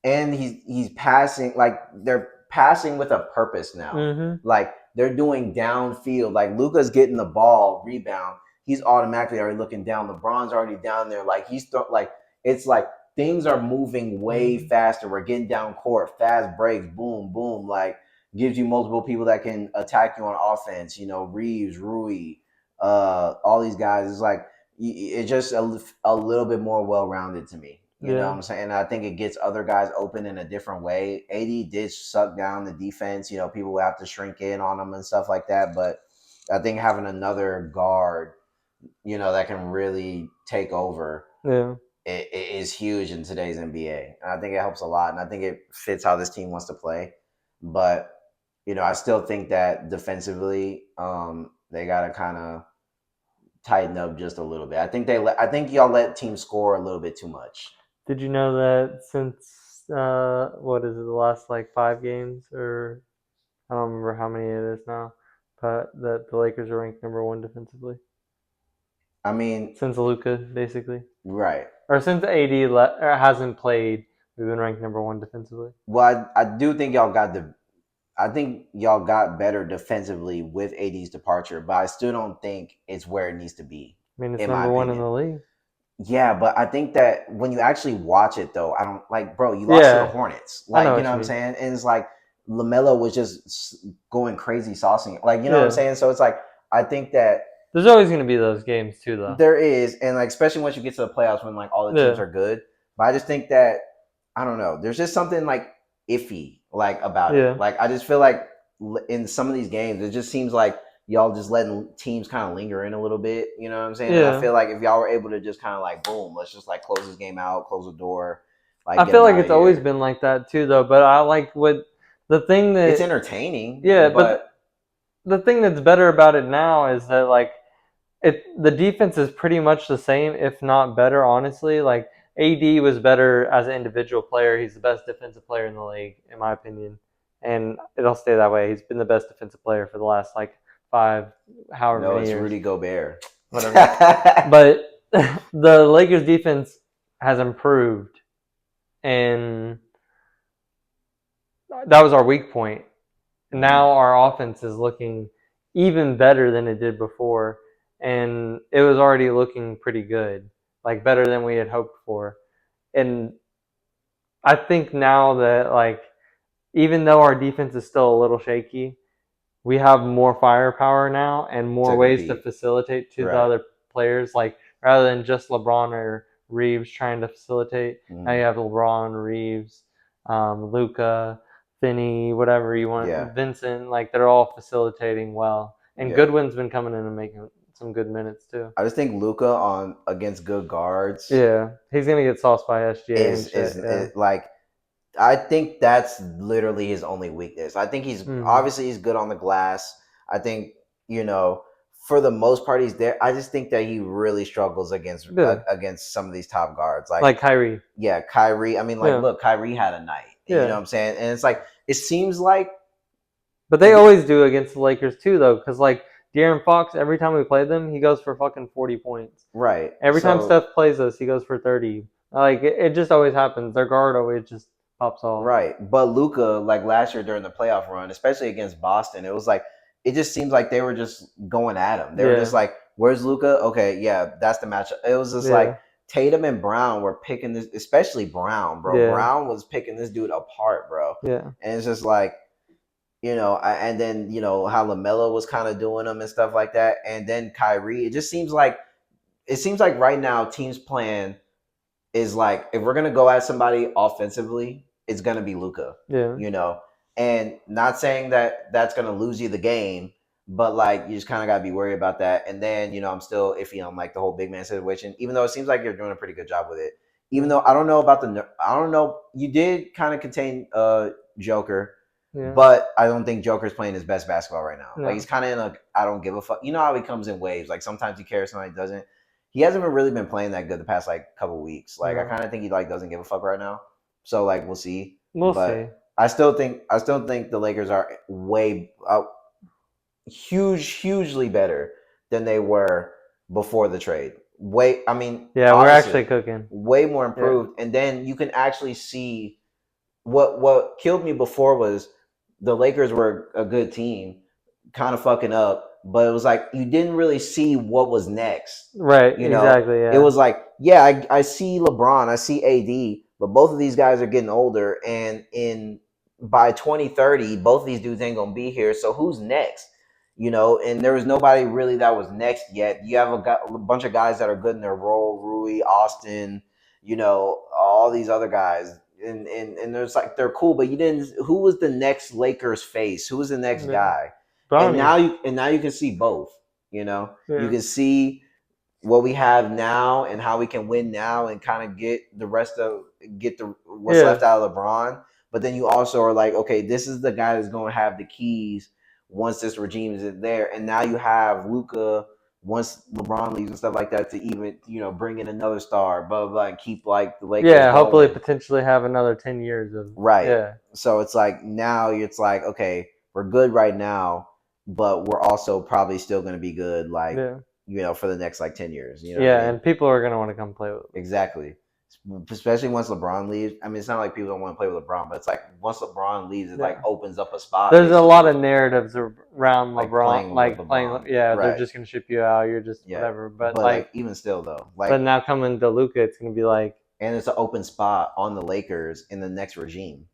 and he's passing like they're passing with a purpose now. Mm-hmm. Like they're doing downfield. Like Luca's getting the ball, rebound. He's automatically already looking down. LeBron's already down there. Like like it's like things are moving way Mm-hmm. faster. We're getting down court, fast breaks, boom, boom. Like gives you multiple people that can attack you on offense. Reeves, Rui, all these guys. It's like it's just a little bit more well rounded to me. You know what Yeah. I'm saying? I think it gets other guys open in a different way. AD did suck down the defense. People will have to shrink in on them and stuff like that. But I think having another guard, that can really take over Yeah. is huge in today's NBA. And I think it helps a lot. And I think it fits how this team wants to play. But, I still think that defensively, they got to kind of tighten up just a little bit. I think y'all let teams score a little bit too much. Did you know that since what is it, the last like 5 games, or I don't remember how many it is now, but that the Lakers are ranked number one defensively I mean, since Luka basically, right. or since AD hasn't played, we've been ranked number one defensively. Well, I do think y'all got I think y'all got better defensively with AD's departure, but I still don't think it's where it needs to be, I mean, it's in my number one in opinion. the league. Yeah, but I think that when you actually watch it, though, I don't like, bro. You lost to the Yeah, Hornets, I like know you know what what you I'm mean. saying, and it's like Lamelo was just going crazy saucing, like you know what I'm Yeah, saying. So it's like I think that there's always going to be those games too, though. there is, and like especially once you get to the playoffs when like all the teams Yeah, are good. But I just think that I don't know. There's just something like iffy like about it. yeah, Like I just feel like in some of these games, it just seems like y'all just letting teams kind of linger in a little bit. You know what I'm saying? And I yeah. feel like if y'all were able to just kind of like boom, let's just like close this game out, close the door, like I get feel them like out of it's always here. been like that too, though. But I like what the thing It's that entertaining, yeah, but but the thing that's better about it now is that like the defense is pretty much the same, if not better. Honestly, like AD was better as an individual player. He's the best defensive player in the league, in my opinion, and it'll stay that way. He's been the best defensive player for the last like five, however no, many it's years, Rudy Gobert. whatever. But the Lakers defense has improved, and that was our weak point. Now our offense is looking even better than it did before, and it was already looking pretty good, like better than we had hoped for. And I think now that like even though our defense is still a little shaky, we have more firepower now and more To ways to compete, facilitate to the right? other players. Like rather than just LeBron or Reeves trying to facilitate, now Mm-hmm. you have LeBron, Reeves, Luca, Finney, whatever you want, Yeah, Vincent. Like they're all facilitating well, and yeah. Goodwin's been coming in and making some good minutes too. I just think Luca on against good guards Yeah, he's gonna get sauced by SGA and shit. Yeah. like I think that's literally his only weakness. I think he's Mm-hmm. obviously he's good on the glass. I think you know for the most part, he's there. I just think that he really struggles Yeah, against some of these top guards. Like, like Kyrie. yeah, Kyrie. I mean, like, Yeah, look, Kyrie had a night. You know what yeah. I'm saying? And it's like it seems like But they always do against the Lakers too, though, because like De'Aaron Fox, every time we play them, he goes for fucking 40 points. right. Every time So Steph plays us, he goes for 30. Like it just always happens. Their guard always just pops off. right, but Luca, like last year during the playoff run, especially against Boston, it was like it just seems like they were just going at him. They were just Yeah, like, "Where's Luca? Okay, yeah, that's the matchup." It was just like yeah, Tatum and Brown were picking this, especially Brown, bro. yeah, Brown was picking this dude apart, bro. yeah, And it's just like and then how Lamelo was kind of doing them and stuff like that, and then Kyrie. It seems like right now teams playing is like if we're gonna go at somebody offensively, it's gonna be Luca. yeah, You know, and not saying that that's gonna lose you the game, but like you just kind of gotta be worried about that. And then I'm still iffy on like the whole big man situation, even though it seems like you're doing a pretty good job with it. Even yeah, though I don't know, you did kind of contain Joker, yeah. but I don't think Joker's playing his best basketball right now. Like he's No, kind of in a I don't give a fuck. You know how he comes in waves. Like sometimes he cares, sometimes he doesn't. He hasn't really been playing that good the past like couple weeks. Like I no. kind of think he like doesn't give a fuck right now. So like we'll see. We'll But see. I still think the Lakers are way hugely better than they were before the trade. I mean, Yeah, we're actually honestly, cooking. way more Yeah, improved. And then you can actually see what killed me before was the Lakers were a good team, kind of fucking up, but it was like you didn't really see what was next. right. You know, Exactly. it Yeah, was like, yeah, I see LeBron, I see AD, but both of these guys are getting older, and in by 2030, both of these dudes ain't gonna be here. So who's next? And there was nobody really that was next yet. You have a bunch of guys that are good in their role, Rui, Austin, all these other guys, and there's like they're cool, but you didn't. Who was the next Lakers face? Who was the next yeah. guy? And Brownie. now you can see both. You Yeah, can see what we have now and how we can win now and kind of get the what's yeah, left out of LeBron. But then you also are like, okay, this is the guy that's going to have the keys once this regime is there, and now you have Luca once LeBron leaves and stuff like that to even bring in another star, blah blah, blah and keep like the Lakers yeah. Hopefully, going. potentially have another 10 years of Right. yeah, So it's like now it's like, okay, we're good right now, but we're also probably still going to be good like, yeah, for the next like 10 years. You know what I yeah. mean? And people are gonna want to come play with us. Exactly. Especially once LeBron leaves. I mean, it's not like people don't want to play with LeBron, but it's like once LeBron leaves, it like Yeah. opens up a spot There's a lot basically, of narratives around like LeBron, playing with like playing. LeBron. Yeah, they're Right. just gonna ship you out. You're just Yeah. whatever. But But like like, even still though, but like, now coming to Luca, it's gonna be like, and it's an open spot on the Lakers in the next regime.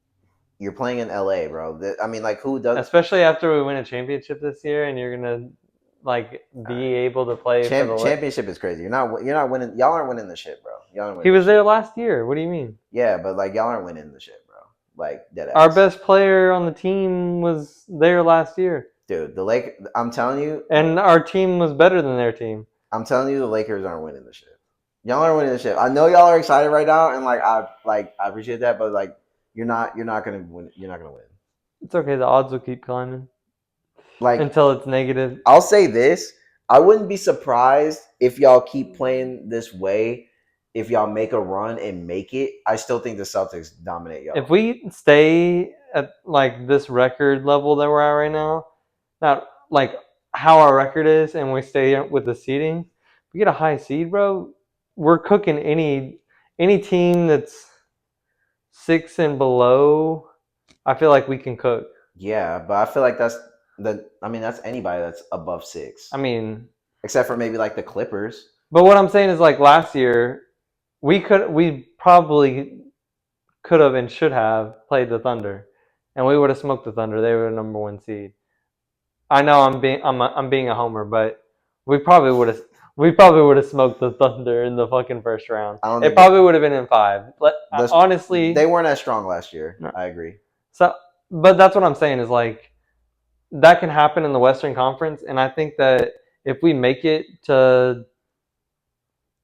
You're playing in LA, bro. I mean, like, who does? especially after we win a championship this year, and you're gonna like All be right. able to play for the. Championship is crazy. You're not winning. Y'all aren't winning the shit, bro. Y'all aren't He winning the was there shit. last year. What do you mean? Yeah, but like y'all aren't winning the shit, bro. Like dead Our ass, best player on the team was there last year, dude. The Lake. and our team was better than their team. I'm telling you, the Lakers aren't winning the shit. Y'all aren't winning the shit. I know y'all are excited right now, and I appreciate that, but like you're not gonna win. You're not gonna win. It's okay. The odds will keep climbing Like until it's negative. I'll say this: I wouldn't be surprised if y'all keep playing this way. If y'all make a run and make it, I still think the Celtics dominate If y'all. we stay at like this record level that we're at right now, not like how our record is, and we stay with the seeding, we get a high seed, bro. We're cooking any team that's 6 and below. I feel like we can cook. Yeah, but I feel like that's the. I mean, that's anybody that's above I six, mean, except for maybe like the Clippers. but what I'm saying is like last year, we probably could have and should have played the Thunder, and we would have smoked the Thunder. They were the number one seed. I know I'm being a homer, but we probably would have we probably would have smoked the Thunder in the fucking first round. I don't It think probably would have been in five. they Honestly, weren't as strong last year. no. I agree. So, but that's what I'm saying is like that can happen in the Western Conference, and I think that if we make it to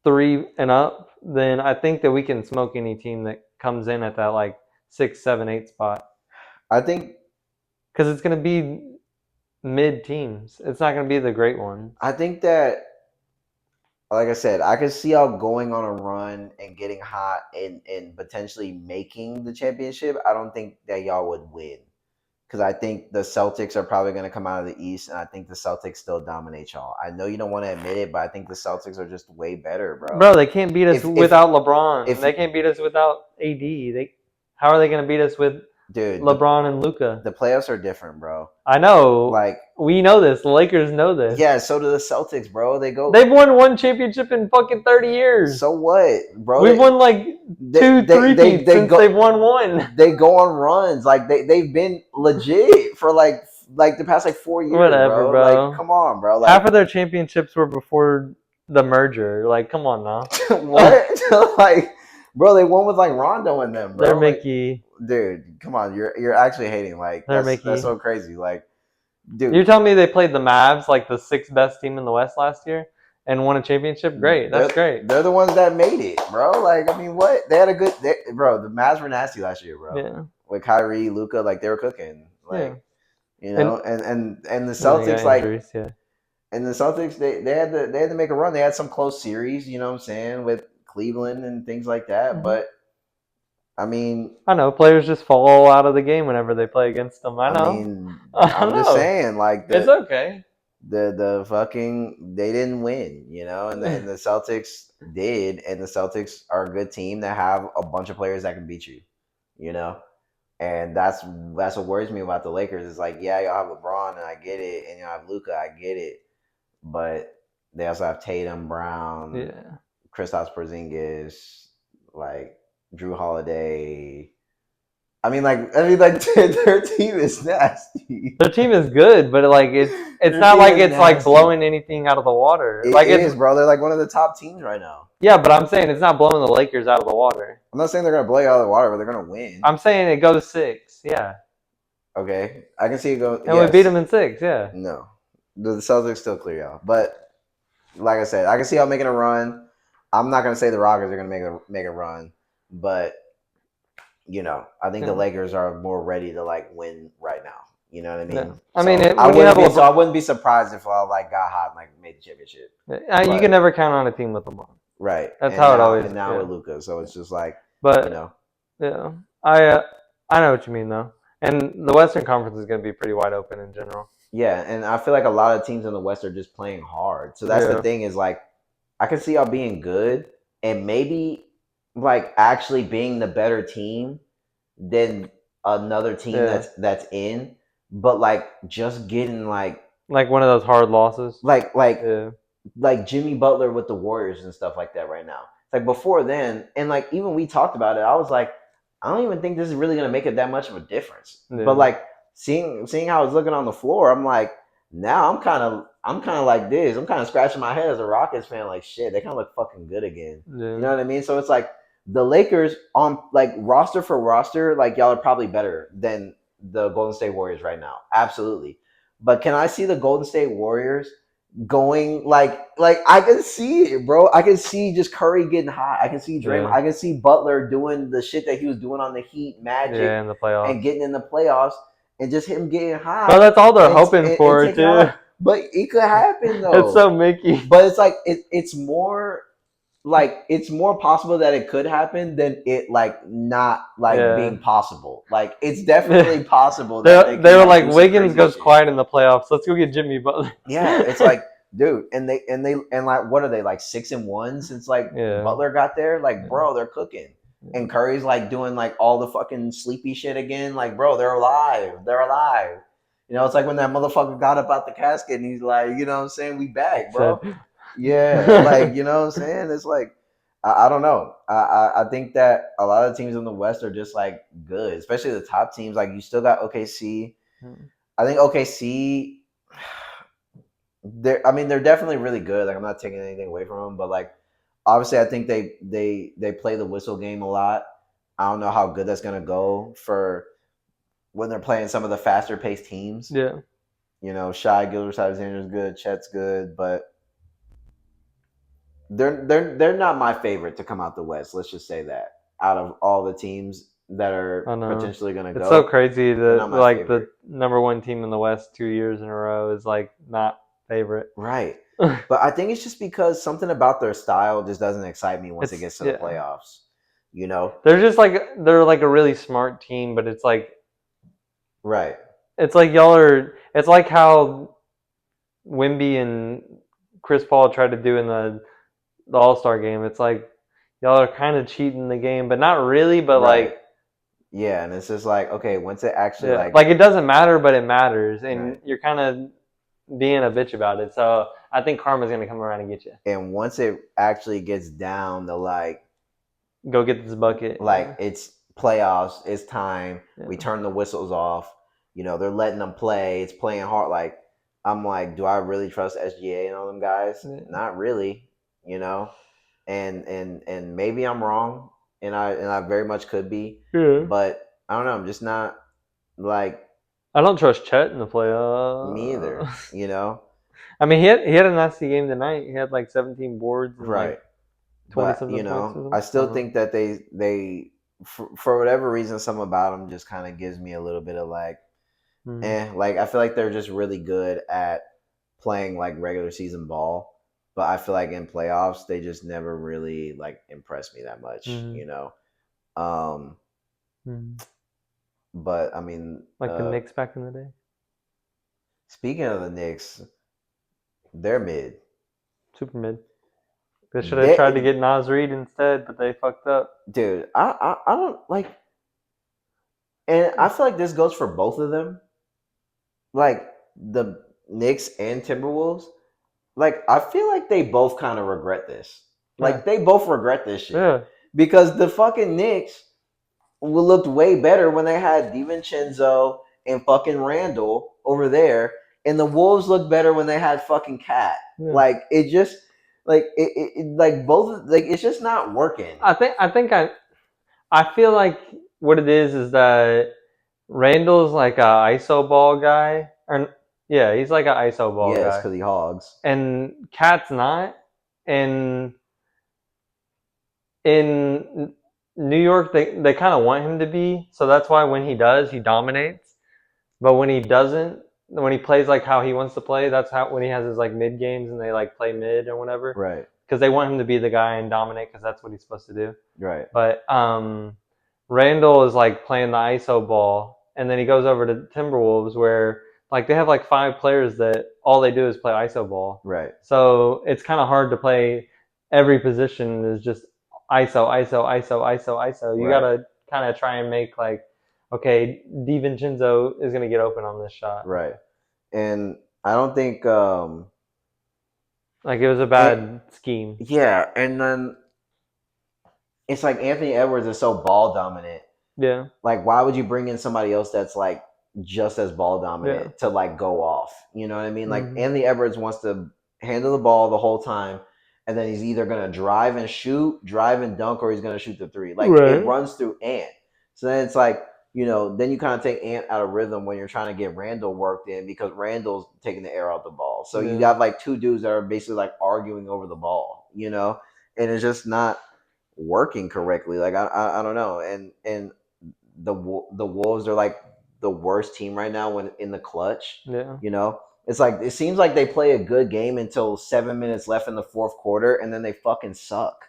3 and up, then I think that we can smoke any team that comes in at that like 6, 7, 8 spot I think because it's gonna be mid teams. It's not going to be the great ones. I think that, like I said, I could see y'all going on a run and getting hot and potentially making the championship. I don't think that y'all would win because I think the Celtics are probably going to come out of the East, and I think the Celtics still dominate y'all. I know you don't want to admit it, but I think the Celtics are just way better, bro. Bro, they can't beat us If without LeBron. if They can't beat us without AD. How are they going to beat us with dude, LeBron and Luca? the playoffs are different, bro. I know. Like, We know this. The Lakers know this. yeah, so do the Celtics, bro. They go. They've won one championship in fucking 30 years. So what, bro? We've won like two, three peats since they've won one. They go on runs. Like they've been legit for like the past like 4 years, Whatever, bro. Like, come on, bro. Like, half of their championships were before the merger. Like, come on now. what? Like, bro, they won with like Rondo in them, bro. They're Like, Mickey. dude, come on. You're actually hating. Like, They're that's Mickey. so crazy. Like, dude, You're telling me they played the Mavs, like the sixth best team in the West last year, and won a championship? Great. That's great. They're the ones that made it, bro. Like, I mean, what? They had a good, bro. The Mavs were nasty last year, bro. Yeah. With Kyrie, Luca, like they were cooking. Like, Yeah. you know, and the Celtics, like, injuries, yeah. and the Celtics, they had to make a run. They had some close series, you know what I'm saying, with Cleveland and things like that. Mhm. But I mean, I know players just fall out of the game whenever they play against them. I know. mean, I I'm just know. saying, like It's okay. the fucking they didn't win, you know, and the Celtics did, and the Celtics are a good team that have a bunch of players that can beat you, you know. And that's what worries me about the Lakers. Is like, yeah, y'all have LeBron, and I get it, and y'all have Luca, I get it, but they also have Tatum, Brown, Yeah. Kristaps Porzingis, like Drew Holiday. I mean, like their team is nasty. Their team is good, but like it's Their not team like is it's like nasty. blowing anything out of the water. It Like is, it's bro. They're like one of the top teams right now. yeah, but I'm saying it's not blowing the Lakers out of the water. I'm not saying they're gonna blow you out of the water, but they're gonna win. I'm saying it goes 6. Yeah. Okay, I can see it go. And Yes. we beat them in 6. Yeah. No, the Celtics still clear y'all, but like I said, I can see y'all making a run. I'm not gonna say the Rockets are gonna make a run, but you know, I think the Lakers are more ready to like win right now. You know what I mean? Yeah. I So mean, I wouldn't be surprised if I like got hot and like made the championship. you can never count on a team with LeBron. Right. That's how it always. And now with Luka, so it's just like, but you know, yeah, I know what you mean though, and the Western Conference is going to be pretty wide open in general. yeah, and I feel like a lot of teams in the West are just playing hard. So that's the thing is like, I can see y'all being good and maybe like actually being the better team than another team that's in, but like just getting like one of those hard losses, like Jimmy Butler with the Warriors and stuff like that right now. It's like before then, and like even we talked about it, I was like, I don't even think this is really gonna make it that much of a difference. Yeah. But like seeing how it's looking on the floor, I'm like, now I'm kind of like this. I'm kind of scratching my head as a Rockets fan, like shit, they kind of look fucking good again. Yeah. You know what I mean? So it's like the Lakers on like roster for roster, like y'all are probably better than the Golden State Warriors right now. Absolutely. But can I see the Golden State Warriors going like I can see it, bro. I can see just Curry getting hot. I can see Draymond. I can see Butler doing the shit that he was doing on the Heat, Magic, in the playoffs, and getting in the playoffs, and just him getting hot. But that's all they're hoping for, too. But it could happen though. It's so Mickey. But it's like it's more like it's more possible that it could happen than it like not like being possible. Like it's definitely possible that they were like Wiggins goes quiet in the playoffs. Let's go get Jimmy Butler. Yeah, it's like, dude, and like what are they like 6-1 since like Butler got there? Like, bro, they're cooking. And Curry's like doing like all the fucking sleepy shit again. Like, bro, they're alive. They're alive. You know, it's like when that motherfucker got up out the casket and he's like, you know what I'm saying? We back, bro. Yeah, like, you know what I'm saying? It's like, I don't know. I think that a lot of teams in the West are just like good, especially the top teams. Like you still got OKC. I think OKC, they're definitely really good. Like I'm not taking anything away from them, but like obviously I think they play the whistle game a lot. I don't know how good that's gonna go for when they're playing some of the faster paced teams. Yeah. You know, Shai Gilgeous-Alexander's good, Chet's good, but they're not my favorite to come out the West. Let's just say that out of all the teams, that I are know. potentially gonna It's so go. crazy They're that not my like favorite. the number one team in the West 2 years in a row is like not favorite. Right. But I think it's just because something about their style just doesn't excite me once it It's gets to the yeah. playoffs. You know? They're just like they're like a really smart team, but Right. it's like y'all are. It's like how Wimby and Chris Paul tried to do in the All Star game. It's like y'all are kind of cheating the game, but not really. But Right. like Yeah, and it's just like, okay, once it actually yeah, like like it doesn't matter, but it matters, and right. you're kind of being a bitch about it. So I think karma's gonna come around and get you. And once it actually gets down to Go get this bucket. like Yeah, it's playoffs, it's time, we yeah, turn the whistles off, they're letting them play, it's playing hard. Like I'm like, do I really trust SGA and all them guys? yeah. Not really, you know? And maybe I'm wrong, and I very much could be, Yeah. but I don't know, I'm just not like I don't trust Chet in the me either, playoffs. you know? I mean, he had a nasty game tonight. He had like 17 boards and like Right. 20 But something points or I something. I still don't know. think that they for whatever reason, something about them just kind of gives me a little bit of like, Mm. like I feel like they're just really good at playing like regular season ball, but I feel like in playoffs they just never really like impress me that much. Mm. Um, Mm. but I mean, Like the Knicks back in the day. speaking of the Knicks, they're mid. Super mid. They should have tried to They, get Nas Reed instead, but they fucked up. dude, I don't like, and I feel like this goes for both of them. Like the Knicks and Timberwolves, like I feel like they both kind of regret this. Yeah. Like they both regret this shit Yeah. because the fucking Knicks looked way better when they had DiVincenzo and fucking Randall over there, and the Wolves looked better when they had fucking Cat. Yeah. Like it just like like both like it's just not working. I feel like what it is that Randall's like a ISO ball guy. Or yeah, he's like an ISO ball Yes, guy. because he hogs. And Cat's not. And in New York, they kind of want him to be. So that's why when he does, he dominates. But when he doesn't, when he plays like how he wants to play, that's how when he has his like mid games and they like play mid or whatever, Right, because they want him to be the guy and dominate because that's what he's supposed to do. right, But Randall is like playing the ISO ball, and then he goes over to Timberwolves where like they have like 5 players that all they do is play ISO ball. right, So it's kind of hard to play every position is just ISO, ISO, ISO, ISO, ISO. You right, gotta kind of try and make like, okay, DiVincenzo is gonna get open on this shot. right. And I don't think Like it was a it, bad scheme. yeah, and then it's like Anthony Edwards is so ball dominant. Yeah, Like, why would you bring in somebody else that's like just as ball yeah, dominant to like go off? You know what I mean? Like hmm Anthony Edwards wants to handle the ball the whole time, and then he's either gonna drive and shoot, drive and dunk, or he's gonna shoot the three. Like it right. runs through Ant. So then it's like, then you kind of take Ant out of rhythm when you're trying to get Randall worked in because Randall's taking the air out the ball. So you Yeah, got like two dudes that are basically like arguing over the ball, and it's just not working correctly. Like I don't know, and the Wolves are like the worst team right now when in the clutch. yeah, You know, it's like it seems like they play a good game until 7 minutes left in the fourth quarter, and then they fucking suck.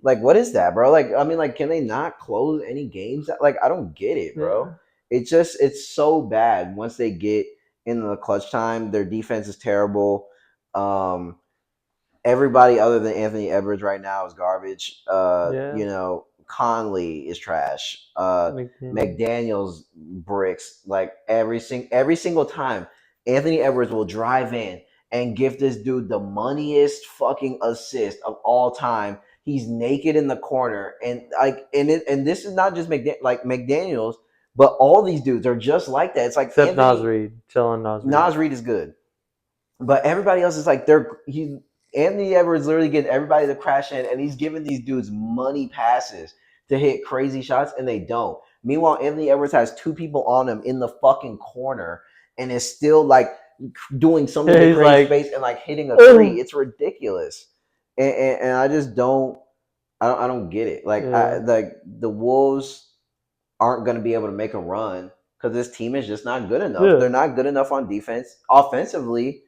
Like, what is that, bro? Like, I mean, like, can they not close any games? Like, I don't get it, bro. yeah, It's so bad once they get in the clutch time. Their defense is terrible. Um, Everybody other than Anthony Edwards right now is garbage. yeah. Conley is trash. McDaniel. McDaniel's bricks. Like every single time, Anthony Edwards will drive in and give this dude the moneyest fucking assist of all time. He's naked in the corner, and and this is not just McDaniel's, but all these dudes are just like that. It's like Except Nas Anthony Reed. Chill on Nas Reed. Nas Reed is good, but everybody else is like he Anthony Edwards literally getting everybody to crash in, and he's giving these dudes money passes to hit crazy shots, and they don't. Meanwhile, Anthony Edwards has two people on him in the fucking corner, and is still like doing something to He's create like, space and like hitting a three. It's ridiculous, and I just don't. I don't get it. Like yeah, like the Wolves. aren't going to be able to make a run because this team is just not good enough. They're Yeah. not good enough on defense. Offensively,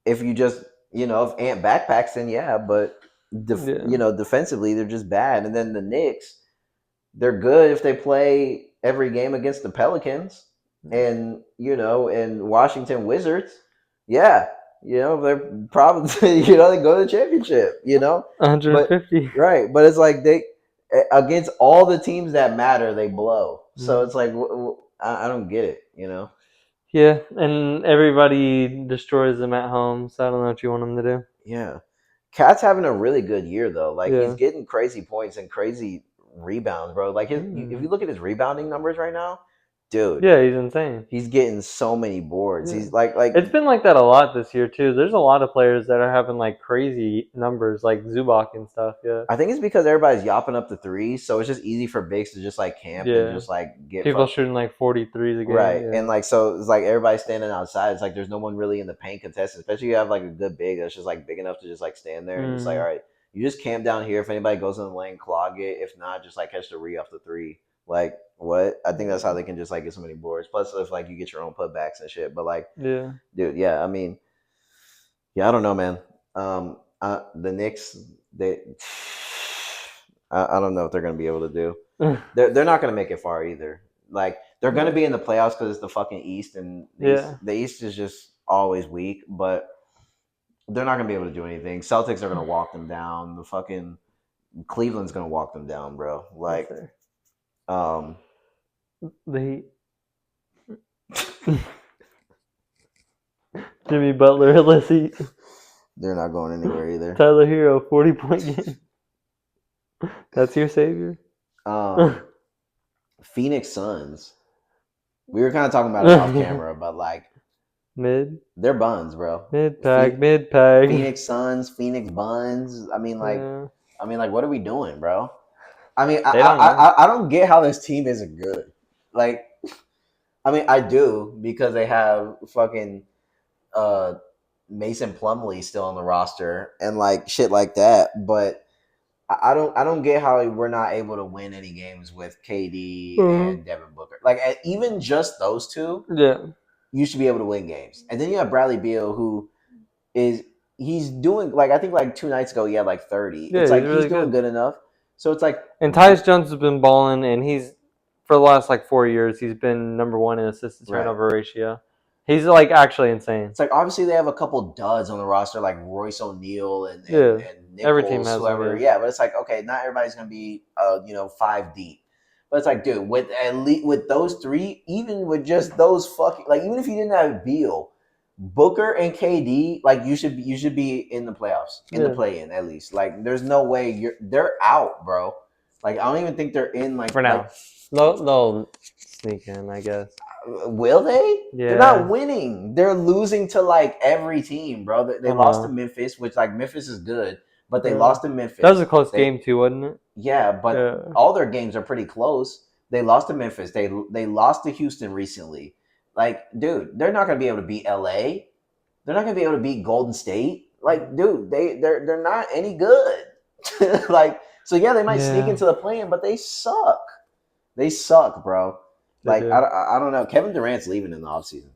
if you just if Ant backpacks, then yeah, but Yeah. defensively they're just bad. And then the Knicks, they're good if they play every game against the Pelicans and and Washington Wizards. Yeah, they're probably they go to the championship. But 150. right, but it's like they against all the teams that matter, they blow. So Mm. it's like I don't get it. Yeah, and everybody destroys them at home, so I don't know what you want them to do. Yeah. Cat's having a really good year though. Like he's Yeah. getting crazy points and crazy rebounds, bro. Like if you Mm. look at his rebounding numbers right now, dude, Yeah, he's insane. he's getting so many boards. Yeah. He's like It's been like that a lot this year too. There's a lot of players that are having like crazy numbers, like Zubac and stuff. Yeah. I think it's because everybody's yopping up the threes, so it's just easy for bigs to just like camp and Yeah. just like get People shooting like 43s a game. right. Yeah. And like so it's like everybody's standing outside. It's like there's no one really in the paint contesting, especially if you have like a good big that's just like big enough to just like stand there and just like, all Mm. right, you just camp down here. If anybody goes in the lane, clog it. If not, just like catch the re off the three. Like what? I think that's how they can just like get so many boards. Plus if like you get your own putbacks and shit. But like, Yeah. dude, yeah, I mean, yeah, I don't know, man. The Knicks, they I don't know what they're gonna be able to do. They're not going to make it far either. Like they're going to Yeah. be in the playoffs because it's the fucking East, and Yeah. The East is just always weak. But they're not going to be able to do anything. Celtics are going to walk them down. The fucking Cleveland's going to walk them down, bro. That's Like, fair. um, The Jimmy Butler, let's see. they're not going anywhere either. Tyler Hero, 40-point game. That's your savior. Um, Phoenix Suns. We were kind of talking about it off camera, but like Mid, they're buns, bro. mid pag, mid pag. Phoenix Suns, Phoenix Buns. Yeah, Like, what are we doing, bro? I mean, they don't know. I don't get how this team isn't good. Like, I mean, I do because they have fucking uh, Mason Plumlee still on the roster and like shit like that. But I don't get how we're not able to win any games with KD Uh-huh. and Devin Booker. Like, even just those two, Yeah, you should be able to win games. And then you have Bradley Beal, who is he's doing like I think like 2 nights ago he had like 30. yeah, It's he's like he's really doing good. good enough. So it's like And Tyus Jones has been balling, and he's for the last like 4 years he's been #1 in assist to right. turnover ratio. He's like actually insane. It's like obviously they have a couple duds on the roster like Royce O'Neal Yeah, and every team Nichols, has them. whoever. Yeah, Yeah, but it's like okay, not everybody's gonna be 5 deep. But it's like, dude, with at least with those three, even with just those fucking like even if you didn't have Beal, Booker and KD, like you should be in the playoffs, in the yeah. play in at least. Like there's no way they're out, bro. Like I don't even think they're in For now, they'll sneak in, I guess. will they? They're Yeah, not winning. They're losing to like every team, bro. They I don't lost to know. Memphis, which like Memphis is good, but they Yeah. lost to That was Memphis. a close They game too, wasn't it? yeah, but Yeah. all their games are pretty close. They lost to Memphis. They lost to Houston recently. Like, dude, they're not gonna be able to beat LA. They're not gonna be able to beat Golden State. Like, dude, they're not any good. Like, so yeah, they might sneak Yeah, into the play-in, but they suck. They suck, bro. they Like, do. I don't know. Kevin Durant's leaving in the offseason.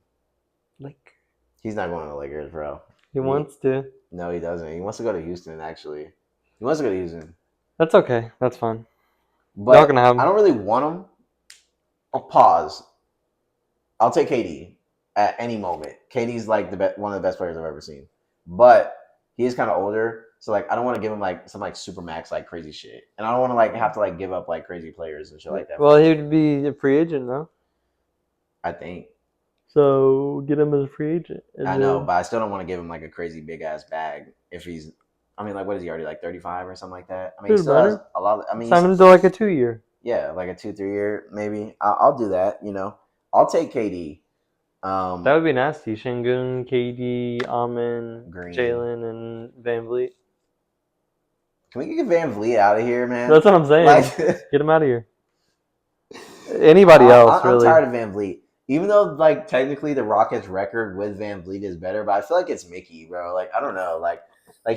Like He's not going to the Lakers, bro. he wants to. No, he doesn't. He wants to go to Houston, actually. He wants to go to Houston. That's okay. That's fine. Y'all But gonna have I him. don't really want him. I'll pause. I'll take KD at any moment. KD's like one of the best players I've ever seen. But he is kind of older. So, like, I don't want to give him, like, some, like, super max, like, crazy shit. And I don't want to, like, have to, like, give up, like, crazy players and shit like that. Well, he'd be a free agent though. I think. So get him as a free agent. And I know, then, but I still don't want to give him, like, a crazy big-ass bag if he's I mean, like, what is he already, like, 35 or something like that? I mean, he doesn't still has matter. a lot of, I mean, Sign him to like a 2 year. yeah, like a 2 3 year maybe. I'll do that. I'll take KD. That would be nasty. Shingun, KD, Amin, Green. Jalen, and Van Vliet. Can we get Van Vliet out of here, man? That's what I'm saying. Like, Get him out of here. Anybody else, I'm really? tired of Van Vliet. Even though, like, technically the Rockets' record with Van Vliet is better, but I feel like it's Mickey, bro. Like, I don't know. Like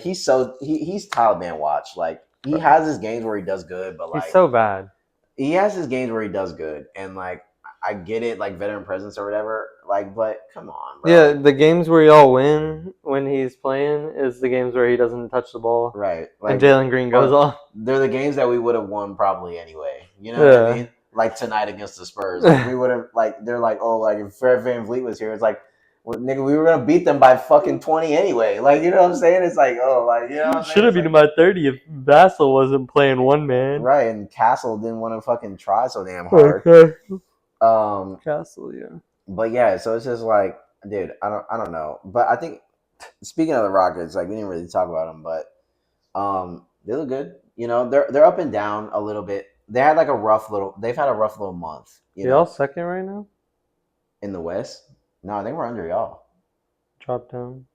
he's Taliban watch. Like, he has his games where he does good, but He's like, so bad. he has his games where he does good, and like I get it, like veteran presence or whatever. Like, but come on, bro. Yeah, Like, the games where y'all win when he's playing is the games where he doesn't touch the ball right? and Like, Jalen Green goes or off. they're the games that we would have won probably anyway. You know what I Yeah. mean? Like tonight against the Spurs, like we would have. Like they're like, oh, like if Fred VanVleet was here, it's like, well, nigga, we were gonna beat them by fucking 20 anyway. Like, you know what I'm saying? It's like, oh, like you know what I'm Should saying? have It's been like, by 30 if Vassell wasn't playing one man. right. And Castle didn't want to fucking try so damn hard. Okay. Um, Castle, yeah. but yeah, so it's just like, dude, I don't know. But I think speaking of the Rockets, like we didn't really talk about them, but they look good. You know, they're up and down a little bit. They've had a rough little month. You Y'all know, second right now? in the West. No, I think we're under y'all. Drop down.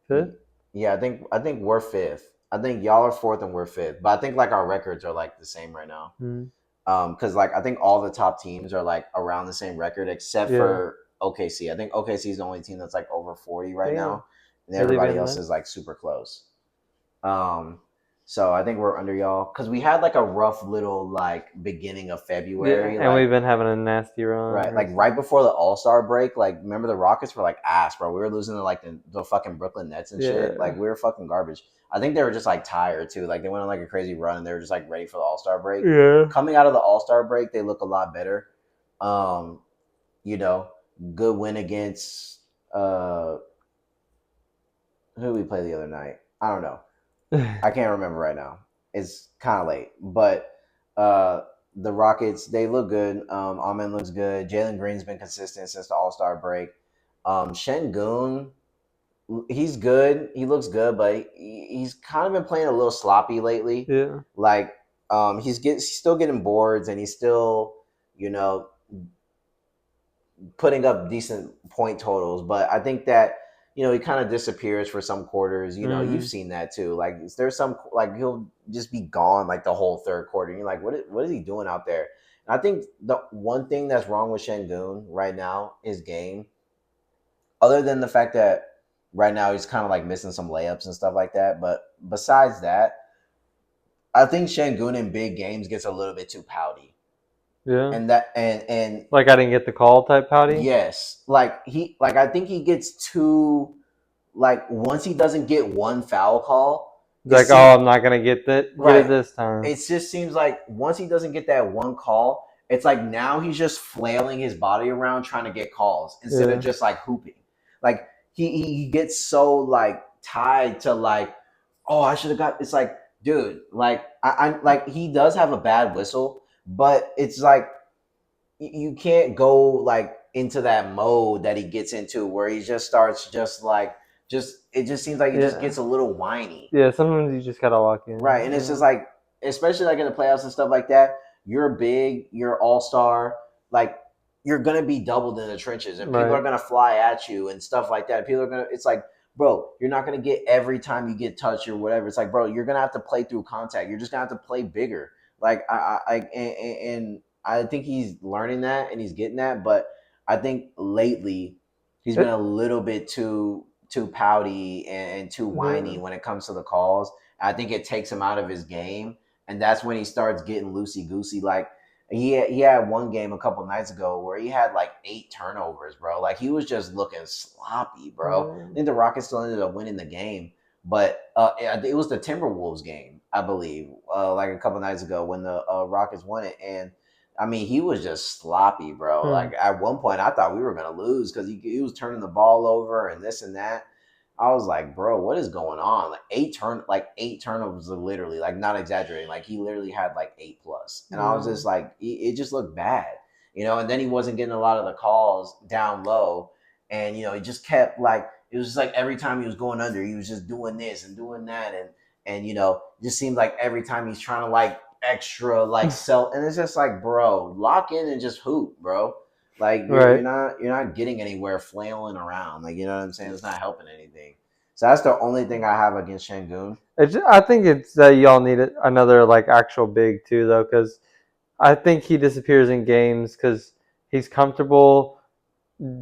Fifth? Yeah, I think we're fifth. I think y'all are fourth and we're fifth. But I think like our records are like the same right now. Mm. Because like I think all the top teams are like around the same record except Yeah. for OKC. I think OKC is the only team that's like over 40 right Damn. now, and Really everybody been else there? is like super close. Um, so I think we're under y'all because we had like a rough little like beginning of Yeah, February, and we've like been having a nasty run. right before the All Star break. Like remember the Rockets were like ass, bro. We were losing to like the fucking Brooklyn Nets and shit. Like Yeah. we were fucking garbage. I think they were just like tired too. Like they went on like a crazy run and they were just like ready for the All Star break. Yeah. Coming out of the All Star break, they look a lot better. Um, you know, good win against who did we play the other night? I don't know. I can't remember right now. It's kind of late, but uh, the Rockets they look good. Amen looks good. Jalen Green's been consistent since the All Star break. Shengun, he's good. He looks good, but he's kind of been playing a little sloppy lately. Yeah. Like he's still getting boards, and he's still you know putting up decent point totals, but I think that he kind of disappears for some quarters. You've Mm-hmm. seen that too. Like there's some like he'll just be gone like the whole third quarter. And you're like, what is he doing out there? And I think the one thing that's wrong with Shengun right now is game. Other than the fact that right now he's kind of like missing some layups and stuff like that, but besides that, I think Shengun in big games gets a little bit too pouty, Yeah. and and Like I didn't get the call type pouty. yes, like I think he gets too like once he doesn't get one foul call, It's it like, oh, seems I'm not gonna get that. Get it right. this time. It just seems like once he doesn't get that one call, it's like now he's just flailing his body around trying to get calls instead of Yeah. just like hooping. Like he gets so like tied to like, oh, I should have got. It's like, dude, like I like he does have a bad whistle, but it's like you can't go like into that mode that he gets into where he just starts just it just seems like he just Yeah. gets a little whiny. Yeah. Sometimes you just gotta lock in. Right. And it's just like, especially like in the playoffs and stuff like that, you're big, you're all star, like you're gonna be doubled in the trenches and people Right. are gonna fly at you and stuff like that. People are gonna it's like, bro, you're not gonna get every time you get touched or whatever. It's like, bro, you're gonna have to play through contact. You're just gonna have to play bigger. Like and I think he's learning that and he's getting that, but I think lately he's been a little bit too pouty and too whiny Yeah. when it comes to the calls. I think it takes him out of his game, and that's when he starts getting loosey goosey. Like he had one game a couple nights ago where he had like 8 turnovers, bro. Like he was just looking sloppy, bro. Yeah. I think the Rockets still ended up winning the game, but it was the Timberwolves game, I believe, like a couple nights ago when the Rockets won it, and I mean, he was just sloppy, bro. Hmm. Like at one point, I thought we were gonna lose because he was turning the ball over and this and that. I was like, bro, what is going on? Like 8 turnovers, literally, like not exaggerating. Like he literally had like 8 plus, and I was Yeah. just like, it just looked bad, And then he wasn't getting a lot of the calls down low, and he just kept like it was just like every time he was going under, he was just doing this and doing that, and it just seemed like every time he's trying to like extra like sell, and it's just like, bro, lock in and just hoop, bro. Like you're Right. not you're not getting anywhere flailing around. Like you know what I'm saying? It's not helping anything. So that's the only thing I have against Shangun. I think it's that y'all need another like actual big too though, because I think he disappears in games because he's comfortable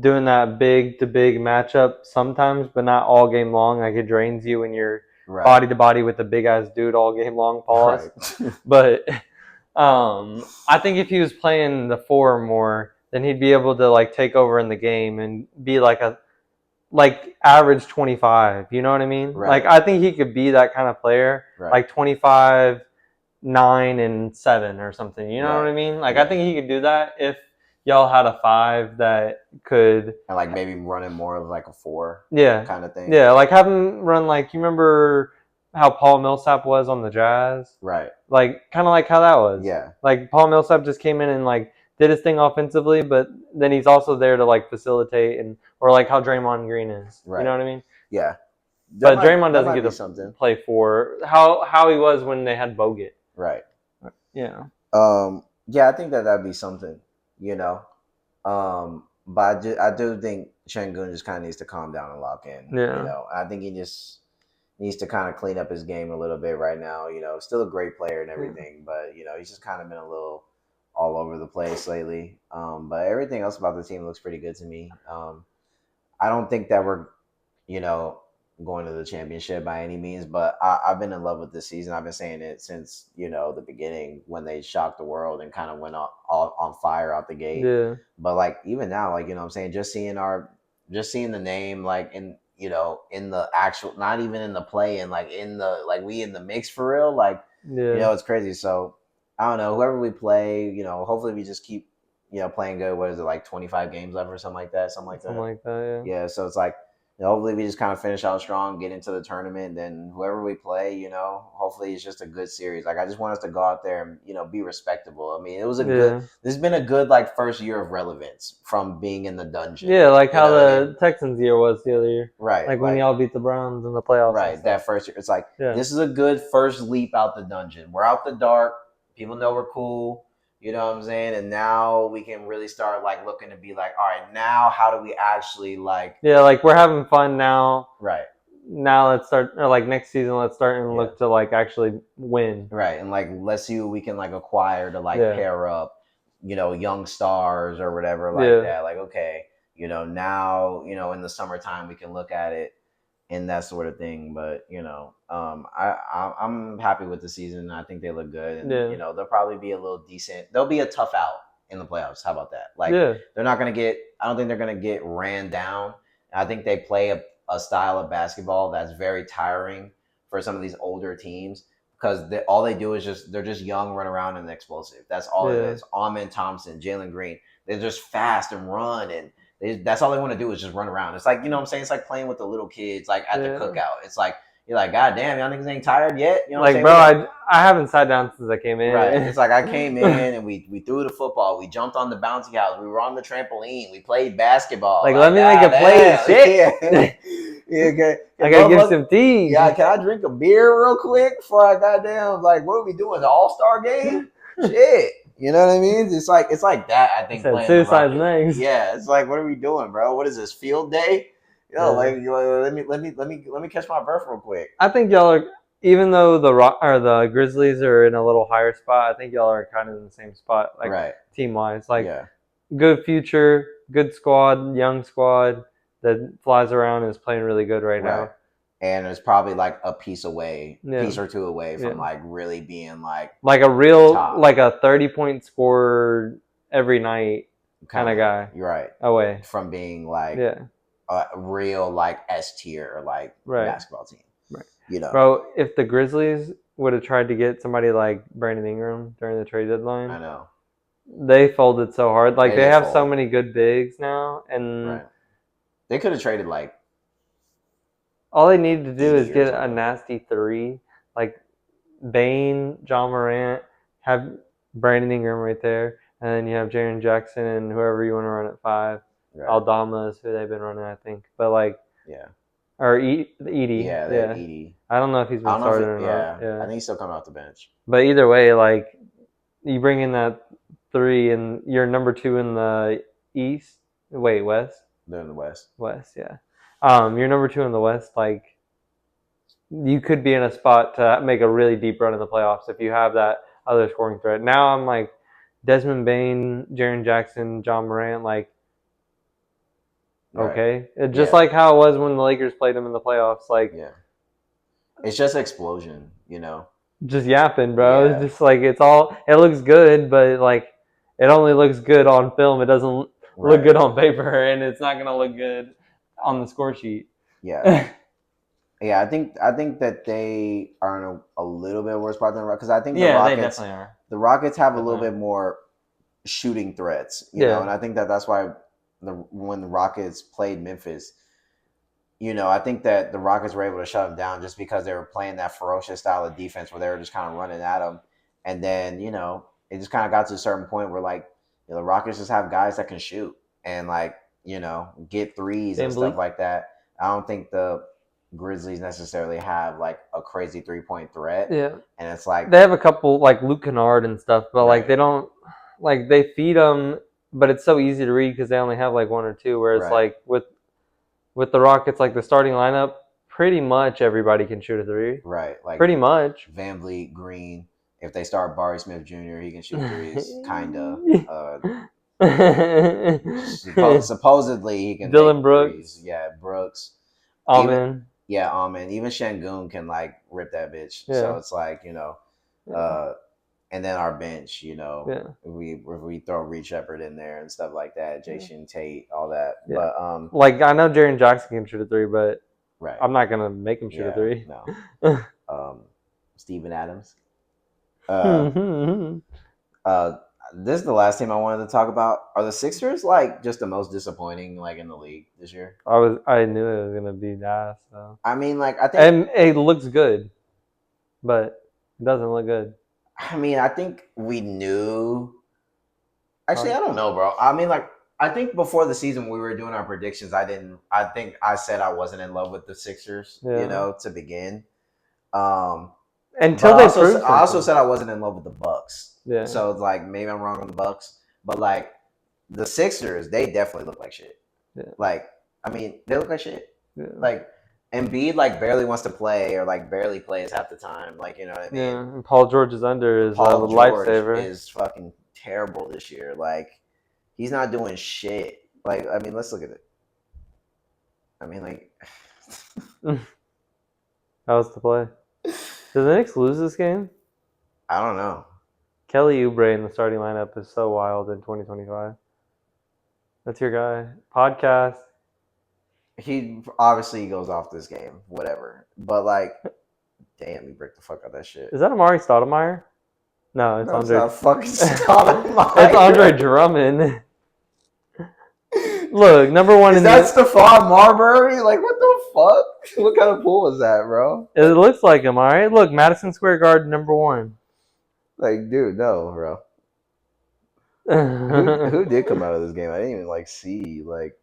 doing that big to big matchup sometimes, but not all game long. Like it drains you when you're Right. body to body with a big ass dude all game long. Pause. Right. But I think if he was playing the 4 more, then he'd be able to like take over in the game and be like average 25. You know what I mean? Like Right. I think he could be that kind of player, Right. like 25, 9 and 7 or something. You know what Right. I mean? Like I Yeah. think he could do that if y'all had a 5 that could. And like maybe running more of like a 4 Yeah, kind of thing. yeah. Like have him run like you remember how Paul Millsap was on the Jazz, Right. like kind of like how that was. Yeah. Like Paul Millsap just came in and like did his thing offensively, but then he's also there to like facilitate and or like how Draymond Green is. You know Right. what I mean? Yeah. But Draymond That doesn't might get be to something. play 4. How he was when they had Bogut. Right. Yeah. Yeah, I think that that'd be something, you know. But I do think Shengun just kind of needs to calm down and lock in. You Yeah. know, I think he just needs to kind of clean up his game a little bit right now. You know, still a great player and Yeah. everything, but you know, he's just kind of been a little all over the place lately. But everything else about the team looks pretty good to me. I don't think that we're, you know, going to the championship by any means, but I've been in love with this season. I've been saying it since, you know, the beginning when they shocked the world and kind of went all on fire out the gate. Yeah. But like even now, like, you know what I'm saying, just seeing the name like in, you know, in the actual, not even in the play and like in the, like we in the mix for real, like, you Yeah. know, it's crazy. So I don't know, whoever we play, you know, hopefully we just keep, you know, playing good. What is it, like 25 games left or something like that? Something like Something that. like that. Yeah, so it's like, you know, hopefully we just kind of finish out strong, get into the tournament, then whoever we play, you know, hopefully it's just a good series. Like I just want us to go out there and, you know, be respectable. I mean, it was a Yeah. good, Yeah. this has been a good like first year of relevance from being in the dungeon. Yeah, like You how know what I mean? the Texans year was the other year. Right. Like when Like y'all beat the Browns in the playoffs and right. stuff. That first year. It's like Yeah. this is a good first leap out the dungeon. We're out the dark. People know we're cool. You know what I'm saying? And now we can really start like looking to be like, all right, now how do we actually like Yeah, like we're having fun now. right. Now let's start, or like next season, let's start and Yeah. look to like actually win. Right. And like let's see what we can like acquire to like Yeah. pair up, you know, young stars or whatever like Yeah. that. Like, okay, you know, now, you know, in the summertime we can look at it and that sort of thing. But, you know, I'm happy with the season. I think they look good and, Yeah. you know, they'll probably be a little decent. They'll be a tough out in the playoffs. How about that? Like Yeah. they're not gonna get I don't think they're gonna get ran down. I think they play a style of basketball that's very tiring for some of these older teams because all they do is they're just young, run around, and explosive. That's all it Yeah. is. Amen Thompson, Jalen Green, they're just fast and run, and that's all they want to do is just run around. It's like, you know what I'm saying? It's like playing with the little kids, like at the Yeah. cookout. It's like you're like, God damn, y'all niggas ain't tired yet. You know what I'm Like, saying? bro, I haven't sat down since I came Right. in. It's like I came in and we threw the football. We jumped on the bouncy house. We were on the trampoline. We played basketball. Like, let me make God a play and damn. shit. Yeah. Okay. I gotta give some tea. Yeah, can I drink a beer real quick before I goddamn like what are we doing? The All-Star game? Shit. You know what I mean? It's like that, I I think, said playing the suicide's Rocket. next. Yeah, it's like what are we doing, bro? What is this? Field day? You know, Yeah. like let me catch my breath real quick. I think y'all are, even though the Grizzlies are in a little higher spot, I think y'all are kind of in the same spot, like Right. team wise. Like Yeah. good future, good squad, young squad that flies around and is playing really good right Right. now. And it's probably like a Yeah. piece or two away from Yeah. like really being Like a real, top. like a 30-point scorer every night kind of guy You're right. away. From being like Yeah. a real like S tier like Right. basketball team. Right. You know. Bro, if the Grizzlies would have tried to get somebody like Brandon Ingram during the trade deadline, I know. they folded so hard. Like they did have so fold. many good bigs now, and Right. They could have traded like all they need to do is Edie or get a something. nasty 3, like Bane, John Morant, have Brandon Ingram right there, and then you have Jaren Jackson and whoever you want to run at 5. Right. Aldama is who they've been running, I think. But like, Yeah. or Edie. Yeah, they have Edie. I don't know if he's I been don't know if started or not. I Yeah. think he's still coming off the bench. But either way, like you bring in that 3, and you're number 2 in the East. Wait, West. They're in the West. West, yeah. You're number 2 in the West. Like you could be in a spot to make a really deep run in the playoffs if you have that other scoring threat. Now I'm like Desmond Bain, Jaren Jackson, John Morant. Like okay, just like how it was when the Lakers played them in the playoffs. Like yeah, it's just explosion, you know. just yapping, bro. It's Yeah, just like it looks good, but like it only looks good on film. It doesn't look right. good on paper, and it's not gonna look good on the score sheet. Yeah, Yeah, yeah. I think that they are in a little bit worse spot than the Rockets because I think they definitely are. the Rockets have a little Definitely bit are. more shooting threats, and Yeah, I think that that's why when the Rockets played Memphis, I think that the Rockets were able to shut them down just because they were playing that ferocious style of defense where they were just kind of running at them. And then, it just kind of got to a certain point where, like, the Rockets just have guys that can shoot and, like, get threes and Van stuff Bleek. like that. I don't think the Grizzlies necessarily have, like, a crazy 3-point threat. Yeah, And it's like, they have a couple like Luke Kennard and stuff, but like right, they don't like they feed them, but it's so easy to read because they only have like one or two. Whereas right, like with the Rockets, like the starting lineup, pretty much everybody can shoot a three. right. Like Pretty much. Van Vliet, Green. If they start Barry Smith Jr., he can shoot threes, kind of. Supposedly he can make Dylan threes. Brooks, Yeah, Brooks. Even Amen. even Shangoon can like rip that bitch. So Yeah, it's like yeah, uh, and then our bench, yeah, if we throw Reed Shepard in there and stuff like that, yeah, Jason Tate, all that. yeah. But Like I know Jaren Jackson can shoot a three, but right, I'm not gonna make him shoot a yeah, three. no. Steven Adams. Uh, uh, this is the last team I wanted to talk about. Are the Sixers like just the most disappointing like in the league this year? I knew it was gonna be that. So I mean, like I think and it looks good, but it doesn't look good. I think we knew. Actually, Huh? I don't know, bro. I mean, like I think before the season we were doing our predictions. I didn't. I think I said I wasn't in love with the Sixers. Yeah. To begin. Um, but Until they prove I also something. said I wasn't in love with the Bucks. Yeah. So it's like maybe I'm wrong on the Bucks, but like the Sixers, they definitely look like shit. Yeah. Like they look like shit. Yeah. Like Embiid like barely wants to play or like barely plays half the time. Like you know what I mean? Yeah. And Paul George's under is a Paul George lifesaver. is fucking terrible this year. Like he's not doing shit. Like let's look at it. Like That was the play. Did the Knicks lose this game? I don't know. Kelly Oubre in the starting lineup is so wild in 2025. That's your guy. Podcast. He obviously goes off this game, whatever. But like, damn, he bricked the fuck out of that shit. Is that Amari Stoudemire? No, it's No, it's Andre. not fucking Stoudemire. It's Andre Drummond. Look, number one Is in that the. Stephon Marbury? Like, what the fuck? What kind of pool was that, bro? It looks like him, all right? Look, Madison Square Garden, number one. Like, dude, no, bro. Who did come out of this game? I didn't even like see like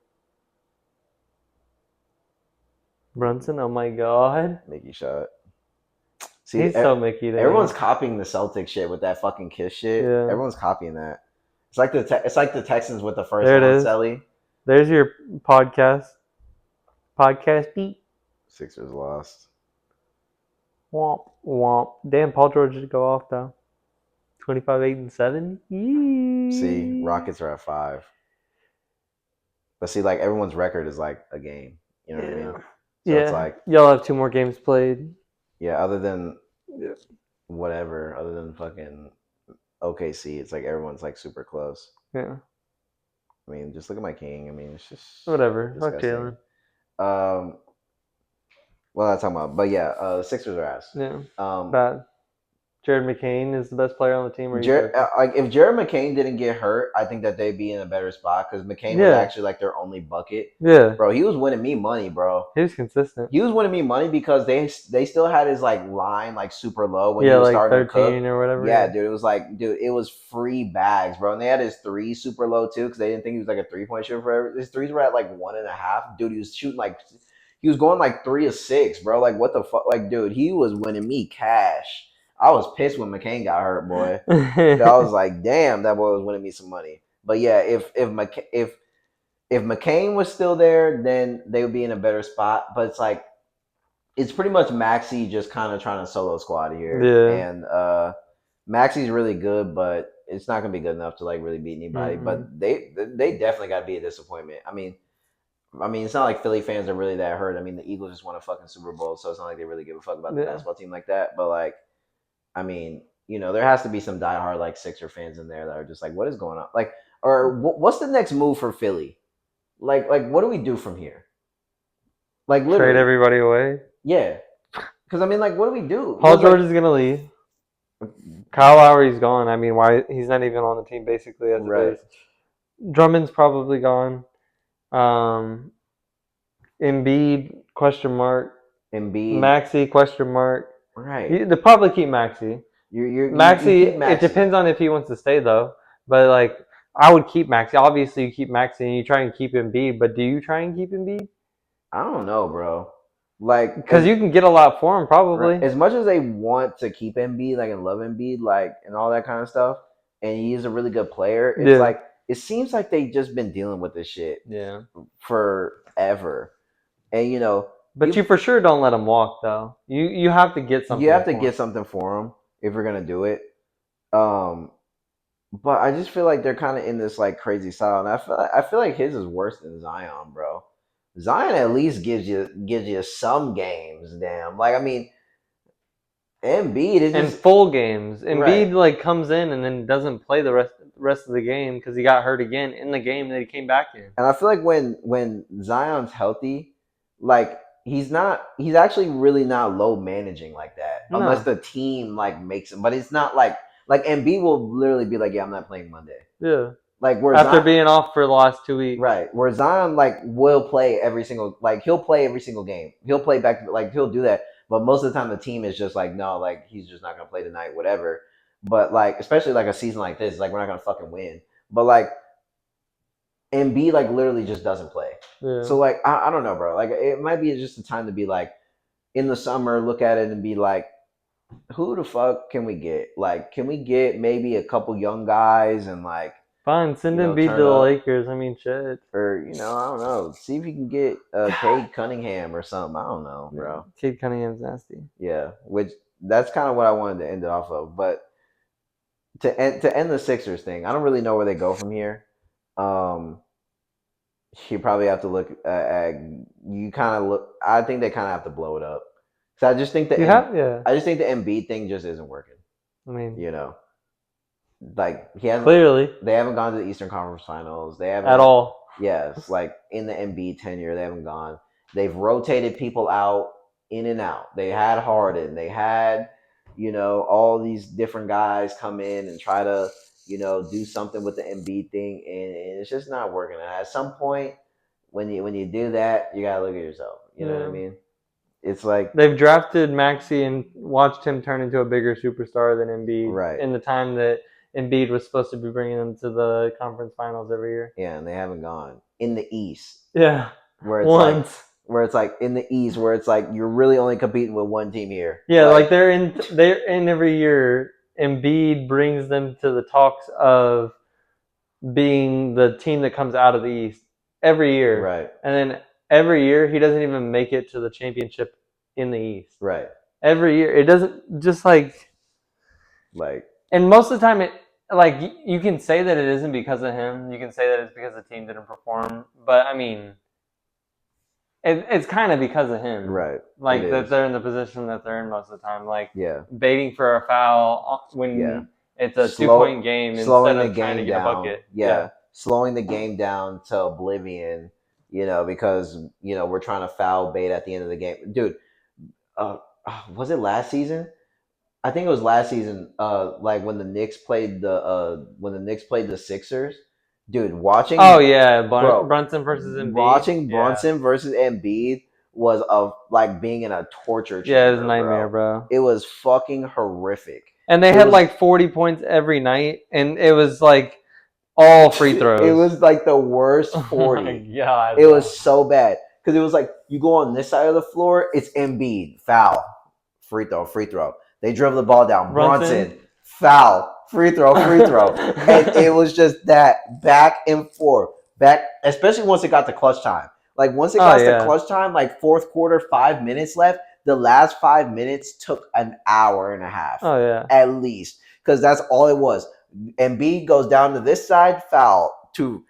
Brunson, oh my god. Mickey shot. See, He's so Mickey to everyone's me. copying the Celtic shit with that fucking kiss shit. Yeah. Everyone's copying that. It's like the Texans with the first There it one, is. Selly. There's your podcast. Podcast beat. Sixers lost. Womp womp. Damn, Paul George did go off though. 25, 8, and 7. See, Yee. Rockets are at 5. But see, like everyone's record is like a game. You know what I mean? So it's Yeah. like, Y'all have 2 more games played. yeah, other than Yeah. whatever, other than fucking OKC, it's like everyone's like super close. Yeah. Just look at my king. It's just Whatever. Fuck disgusting. Jalen. What am I talking about? But yeah, the Sixers are ass. Yeah. Um, Bad. Jared McCain is the best player on the team. like if Jared McCain didn't get hurt, I think that they'd be in a better spot because McCain was actually like their only bucket. Yeah. Bro, he was winning me money, bro. He was consistent. He was winning me money because they still had his like line like super low when he was like starting 13 to cook. or whatever. Yeah, dude, it was free bags, bro. And they had his three super low too because they didn't think he was like a 3-point shooter forever. His threes were at like 1.5. Dude, he was shooting like he was going like 3 of 6, bro. Like what the fuck? Like, dude, he was winning me cash. I was pissed when McCain got hurt, boy. I was like, damn, that boy was winning me some money. But yeah, if McCain was still there, then they would be in a better spot. But it's like it's pretty much Maxey just kind of trying to solo squad here. Yeah. And Maxey's really good, but it's not gonna be good enough to like really beat anybody. Mm-hmm. But they definitely got to be a disappointment. It's not like Philly fans are really that hurt. The Eagles just won a fucking Super Bowl, so it's not like they really give a fuck about the basketball team like that. But like, I mean, there has to be some diehard like Sixer fans in there that are just like, what is going on? Like, or what's the next move for Philly? Like what do we do from here? Like Trade literally, everybody away. yeah. Because I mean, like, what do we do? Paul Because George like, is gonna leave. Kyle Lowry's gone. I mean, why he's not even on the team basically as it right, is. Drummond's probably gone. Embiid question mark. Embiid, Maxi question mark. right? They probably keep Maxi. You keep Maxi. It Maxi. depends on if he wants to stay though. But like, I would keep Maxi. Obviously, you keep Maxi and you try and keep Embiid. But do you try and keep Embiid? I don't know, bro. Like Because you can get a lot for him right, probably. as much as they want to keep Embiid, like and love Embiid, like and all that kind of stuff, and he is a really good player. It's Yeah. like it seems like they just been dealing with this shit Yeah. forever, and But you for sure don't let him walk though. You have to get you something have to for him. get something for him if you're gonna do it. Um, but I just feel like they're kind of in this like crazy style, and I feel like his is worse than Zion, bro. Zion at least gives you some games, damn. Like I mean, Embiid is And just full games. right. Embiid like comes in and then doesn't play the rest of the game because he got hurt again in the game that he came back in. And I feel like when Zion's healthy, like he's actually really not low managing like that unless No. the team like makes him. But it's not like Embiid will literally be like, yeah, I'm not playing Monday. Yeah. Like where After Zion, being off for the last 2 weeks. right? Where Zion like will play every single like he'll play every single game. He'll play back like he'll do that. But most of the time the team is just like no, like he's just not gonna play tonight, whatever. But like especially like a season like this, like we're not gonna fucking win. But like and B like literally just doesn't play. Yeah. So like I don't know, bro. Like it might be just a time to be like in the summer, look at it and be like, who the fuck can we get? Like, can we get maybe a couple young guys and like Fine, send Embiid to turn the up Lakers. I mean, shit. or I don't know, see if you can get Cade Cunningham or something. I don't know, bro. Cade Cunningham's nasty. Yeah, which that's kind of what I wanted to end it off of. But to end the Sixers thing, I don't really know where they go from here. Um, you probably have to look at you kind of look. I think they kind of have to blow it up. So I just think Yeah. I just think the Embiid thing just isn't working. I mean, You know, like he hasn't. clearly They haven't gone to the Eastern Conference Finals. They haven't at all. Yes, like in the Embiid tenure, they haven't gone. They've rotated people out, in and out. They had Harden. They had all these different guys come in and try to do something with the Embiid thing, and it's just not working. And at some point, when you do that, you gotta look at yourself. You know what I Yeah. mean? It's like They've drafted Maxi and watched him turn into a bigger superstar than Embiid right, in the time that Embiid was supposed to be bringing them to the conference finals every year. yeah, and they haven't gone in the East Yeah, where it's like once. in the East where it's like you're really only competing with one team here. Yeah, like they're in every year. Embiid brings them to the talks of being the team that comes out of the East every year, right, and then every year he doesn't even make it to the championship in the East. right, Every year it doesn't just like and most of the time it like you can say that it isn't because of him. You can say that it's because the team didn't perform, but I mean it's kind of because of him, right. like It that is. they're in the position that they're in most of the time, like Yeah, baiting for a foul when yeah. it's a Slow 2 point game instead slowing the of trying to game get a down. bucket. Yeah. Yeah, slowing the game down to oblivion. Because we're trying to foul bait at the end of the game, dude. Uh, was it last season? I think it was last season. Like when the Knicks played the Sixers, dude. Oh yeah, Bro, Brunson versus Embiid. watching Yeah. Brunson versus Embiid was of like being in a torture Yeah, it was a chamber, nightmare, bro. bro. It was fucking horrific. And they It had was like 40 points every night, and it was like all free it throws. was like the worst Oh my 40. god, It bro. was so bad because it was like you go on this side of the floor, it's Embiid, foul, free throw, free throw. They dribble the ball down, Brunson, foul, free throw, free throw, and it was just that back and forth, back. Especially once it got to clutch time. Like once it Oh got to yeah. clutch time, like fourth quarter, 5 minutes left. The last 5 minutes took an hour and a half Oh yeah. at least because that's all it was. Embiid goes down to this side, foul, two.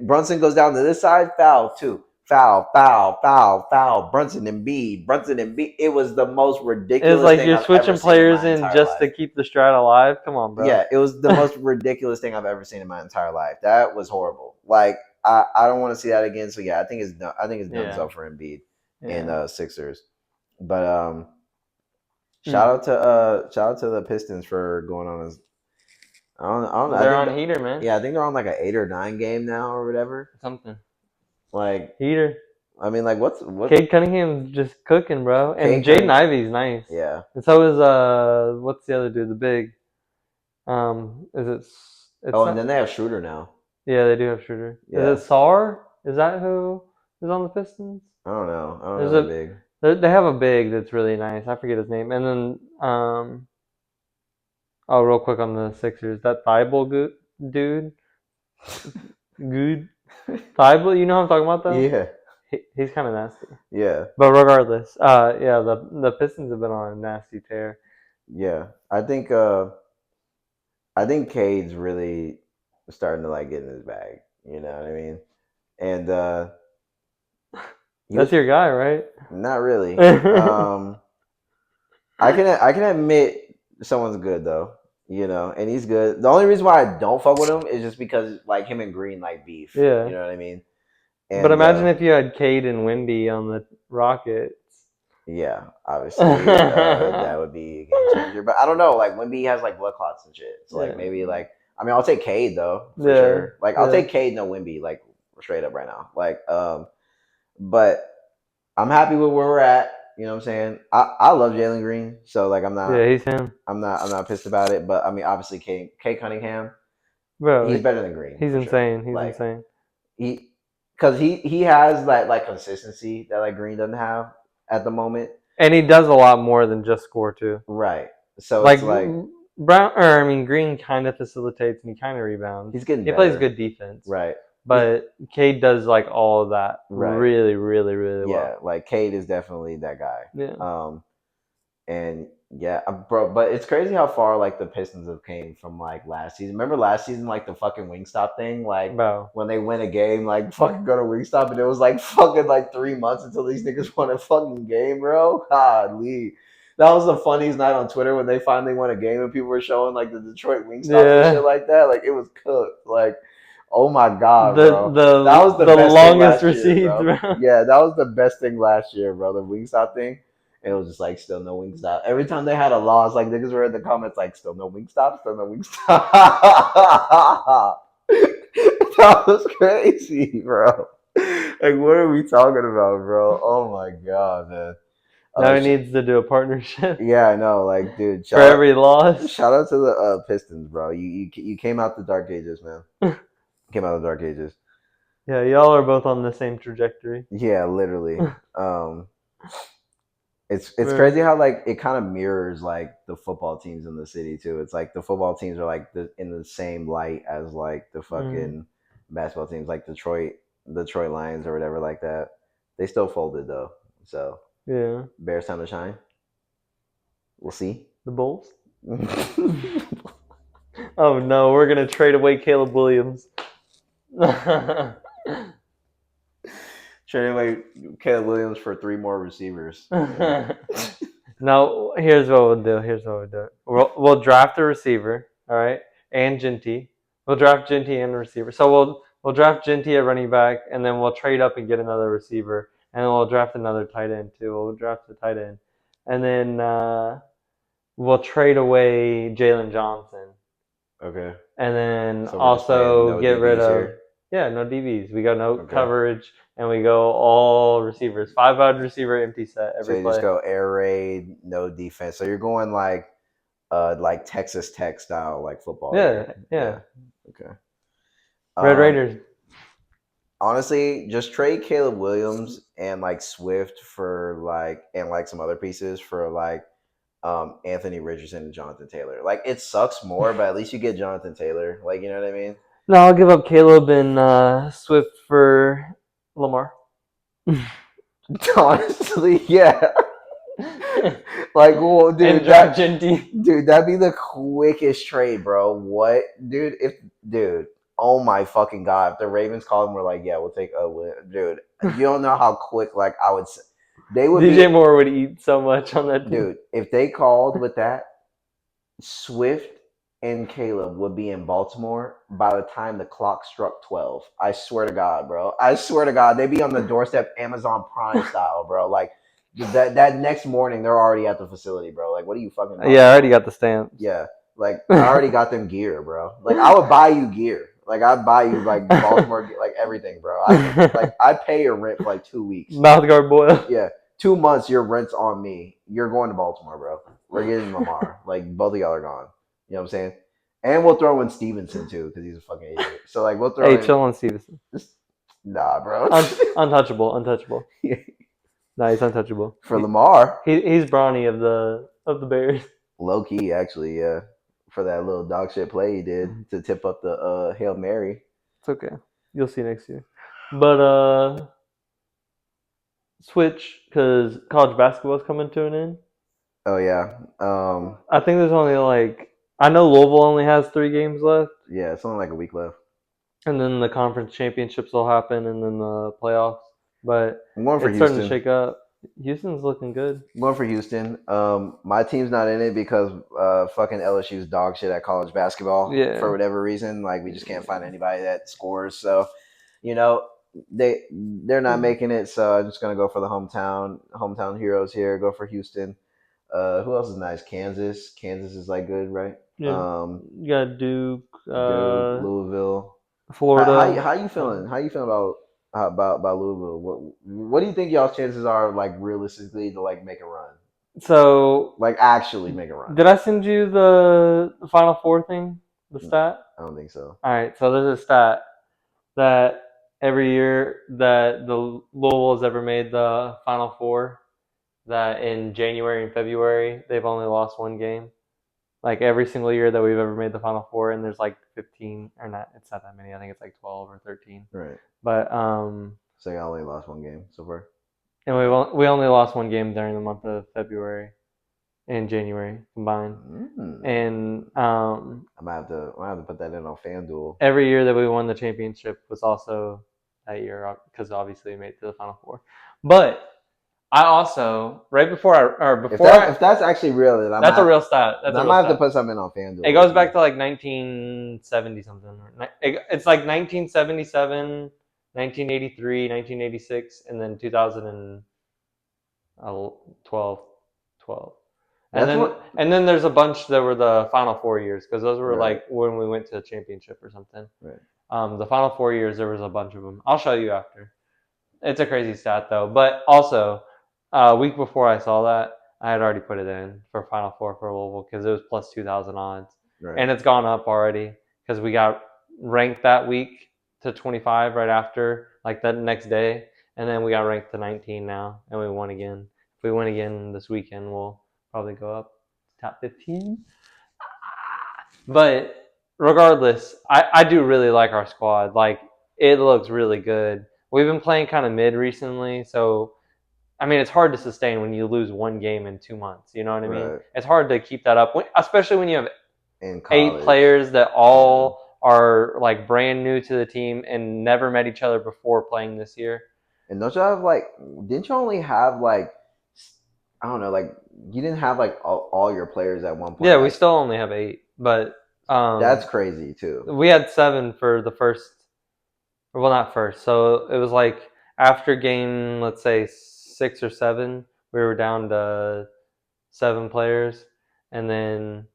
Brunson goes down to this side, foul, two. foul, foul, foul, foul. Brunson and Embiid, Brunson and Embiid. It was the most It's ridiculous like thing you're I've ever switching seen in players my in entire just life. to keep the strat alive. Come on, bro. Yeah, it was the most ridiculous thing I've ever seen in my entire life. That was horrible. Like I don't want to see that again. So yeah, I think it's done. I think it's done Yeah. so for Embiid and Yeah. Sixers. But Mm. shout out to the Pistons for going on as I don't know. I They're think on heater, man. yeah, I think they're on like an 8 or 9 game now or whatever. Something. Like Heater. I mean, like what Cade Cunningham's just cooking, bro. And Cade Jaden Cunningham? Ivey's nice. Yeah. And so is what's the other dude? The big. Is it? It's Oh, and not. then they have Schroeder now. Yeah, they do have Schroeder. Yeah. Is it Sar? Is that who is on the Pistons? I don't know. I don't There's know the a. big. They have a big that's really nice. I forget his name. And then oh, real quick on the Sixers, that Thibault dude, good Thibault. You know what I'm talking about though? Yeah. He's kind of nasty. Yeah. But regardless, yeah, the Pistons have been on a nasty tear. Yeah. I think Cade's really starting to like get in his bag. You know what I mean? And he That's was your guy, right? not really. I can admit someone's good though. You know, and he's good. The only reason why I don't fuck with him is just because like him and Green like beef. Yeah. You know what I mean? But And imagine if you had Cade and Wimby on the Rockets. yeah, obviously that would be a game changer. But I don't know. Like Wimby has like blood clots and shit. So like Yeah. maybe like I mean I'll take Cade though for Yeah. sure. Like I'll Yeah. take Cade no Wimby like straight up right now. Like but I'm happy with where we're at. You know what I'm saying? I love Jalen Green, so like Yeah, he's him. I'm not pissed about it. But I mean obviously K Cunningham, Bro, he's better than Green he's for sure. insane. He's Like insane. he because he has that like consistency that like Green doesn't have at the moment. And he does a lot more than just score too. Right. So Like it's like Green kind of facilitates and he kind of rebounds. he's getting He better. plays good defense. Right. But Cade does like all of that Right. really, really, really well. Yeah, like Cade is definitely that guy. Yeah. And yeah, bro, but it's crazy how far like the Pistons have came from like last season. Remember last season, like the fucking Wingstop thing, like Bro. when they win a game, like fucking go to Wingstop, and it was like fucking like 3 months until these niggas won a fucking game, bro. Godly. That was the funniest night on Twitter when they finally won a game and people were showing like the Detroit Wingstop and shit like that. Like it was cooked. Like, oh my god, bro. That was the best longest thing last receipts, year, bro. bro. Yeah, that was the best thing last year, bro. The Wingstop thing. And it was just like still no Wingstop. Every time they had a loss, like niggas were in the comments like still no Wingstop, still no Wingstop. That was crazy, bro. Like what are we talking about, bro? Oh my god, man. Now he needs to do a partnership. Yeah, I know. Like, dude, for every loss. Shout out to the Pistons, bro. You came out the dark ages, man. Came out of the dark ages. Yeah, y'all are both on the same trajectory. Yeah, literally. It's crazy how like it kind of mirrors like the football teams in the city too. It's like the football teams are like in the same light as like the fucking basketball teams, like Detroit Lions or whatever like that. They still folded though, so yeah. Bears time to shine. We'll see. The Bulls. Oh no, we're gonna trade away Caleb Williams. Trade away Caleb Williams for 3 more receivers. No, here's what we'll do. We'll draft a receiver, all right, and Ginty. We'll draft Ginty and a receiver. So we'll draft Ginty at running back, and then we'll trade up and get another receiver, and then we'll draft another tight end too. We'll draft the tight end, and then we'll trade away Jalen Johnson. Okay. And then also get rid of no DBs. We go no coverage, and we go all receivers. 5 wide receiver, empty set every so you play. just go air raid, no defense. So you're going like Texas Tech style like football. Yeah. Okay. Red Raiders. Honestly, just trade Caleb Williams and like Swift for like and like some other pieces for like Anthony Richardson and Jonathan Taylor. Like it sucks more, but at least you get Jonathan Taylor. Like you know what I mean? No, I'll give up Caleb and Swift for Lamar. Honestly, yeah. Like, well, dude, Ginty. Dude, that'd be the quickest trade, bro. What, dude? oh my fucking god, if the Ravens called and were like, yeah, we'll take a win, dude. You don't know how quick like I would. They would DJ be, Moore would eat so much on that team. dude. If they called with that, Swift and Caleb would be in Baltimore by the time the clock struck 12. I swear to God, bro. I swear to God, they'd be on the doorstep, Amazon Prime style, bro. Like that next morning, they're already at the facility, bro. Like, what are you fucking talking Yeah, I already about? got the stamps. Yeah, like I already got them gear, bro. Like I would buy you gear. Like I'd buy you like Baltimore, like everything, bro. I pay your rent for like 2 weeks. Mouth guard boil. Yeah, 2 months your rent's on me. You're going to Baltimore, bro. We're getting Lamar. Like both of y'all are gone. You know what I'm saying? And we'll throw in Stevenson too because he's a fucking idiot. So like we'll throw Hey, in. chill on Stevenson. Just, nah, bro. Untouchable. Nah, he's untouchable. For Lamar, He's Bronny of the Bears. low key actually, yeah. For that little dog shit play he did to tip up the Hail Mary. It's okay. You'll see next year. But switch because college basketball is coming to an end. Oh yeah. I think there's only like I know Louisville only has 3 games left, Yeah, it's only like a week left. and then the conference championships will happen, and then the playoffs. But I'm going for it's starting to Houston. shake up. Houston's looking good. I'm going for Houston. My team's not in it because fucking LSU's dog shit at college basketball for whatever reason. Like we just can't find anybody that scores. So, you know, they're not making it. So I'm just gonna go for the hometown heroes here. Go for Houston. Who else is nice? Kansas. Kansas is like good, right? Yeah. You got Duke, Duke, Louisville. Florida. How you feeling? How you feeling about Louisville? What do you think y'all's chances are like realistically to like make a run? So Like actually make a run? did I send you the Final Four thing? The stat? I don't think so. All right. So there's a stat that every year that the Louisville has ever made the Final Four, that in January and February they've only lost 1 game. Like every single year that we've ever made the Final Four, and there's like 15 or not. It's not that many. I think it's like 12 or 13. Right. But So I only lost 1 game so far. and we only lost 1 game during the month of February and January combined. And I might have to put that in on FanDuel. every year that we won the championship was also that year because obviously we made it to the Final Four. But I also right before if that's actually real, then that's a real stat. I might have to put something on FanDuel. It goes back to like 1970 something. It's like 1977, 1983, 1986, and then 2012. And then there's a bunch that were the Final Four years because those were like when we went to the championship or something. Right. The Final 4 years there was a bunch of them. I'll show you after. It's a crazy stat though. But also, a week before I saw that, I had already put it in for Final Four for Louisville because it was plus 2,000 odds, and it's gone up already because we got ranked that week to 25 right after, like that next day, and then we got ranked to 19 now, and we won again. If we win again this weekend, we'll probably go up to top 15. But regardless, I do really like our squad. Like it looks really good. We've been playing kind of mid recently, so I mean it's hard to sustain when you lose 1 game in 2 months. You know what I mean? It's hard to keep that up, especially when you have 8 players that all are like brand new to the team and never met each other before playing this year. And don't you have like? Didn't you only have like? I don't know. Like you didn't have like all your players at one point. Yeah, we still only have 8, but that's crazy too. We had 7 for the first. Well, not first. So it was like after game, let's say 6 or 7, we were down to 7 players, and then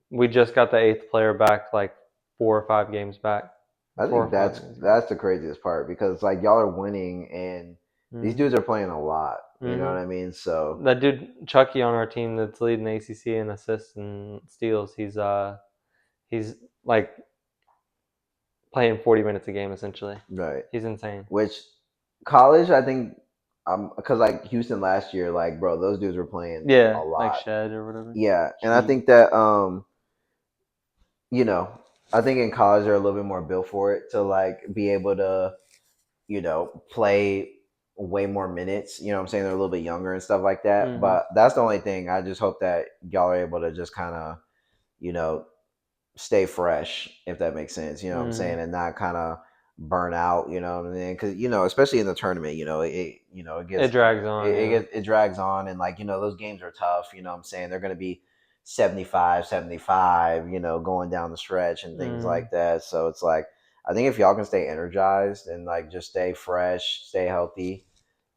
we just got the 8th player back like 4 or 5 games back. I think that's the craziest part because like y'all are winning and these dudes are playing a lot. You know what I mean? So that dude Chucky on our team that's leading the ACC in assists and steals, he's like playing 40 minutes a game essentially. Right. He's insane. Which college, I think, because like Houston last year, like bro, those dudes were playing a lot. Like Shed or whatever. Yeah, and I think that you know, I think in college they're a little bit more built for it to like be able to, play way more minutes. You know what I'm saying? They're a little bit younger and stuff like that. Mm-hmm. But that's the only thing. I just hope that y'all are able to just kind of, stay fresh, if that makes sense. You know what I'm Mm. saying, and not kind of burn out. You know what I mean? Because especially in the tournament, it It gets drags on, yeah. it drags on, and like those games are tough. You know what I'm saying? They're going to be 75-75. Going down the stretch and things Mm. like that. So it's like I think if y'all can stay energized and like just stay fresh, stay healthy,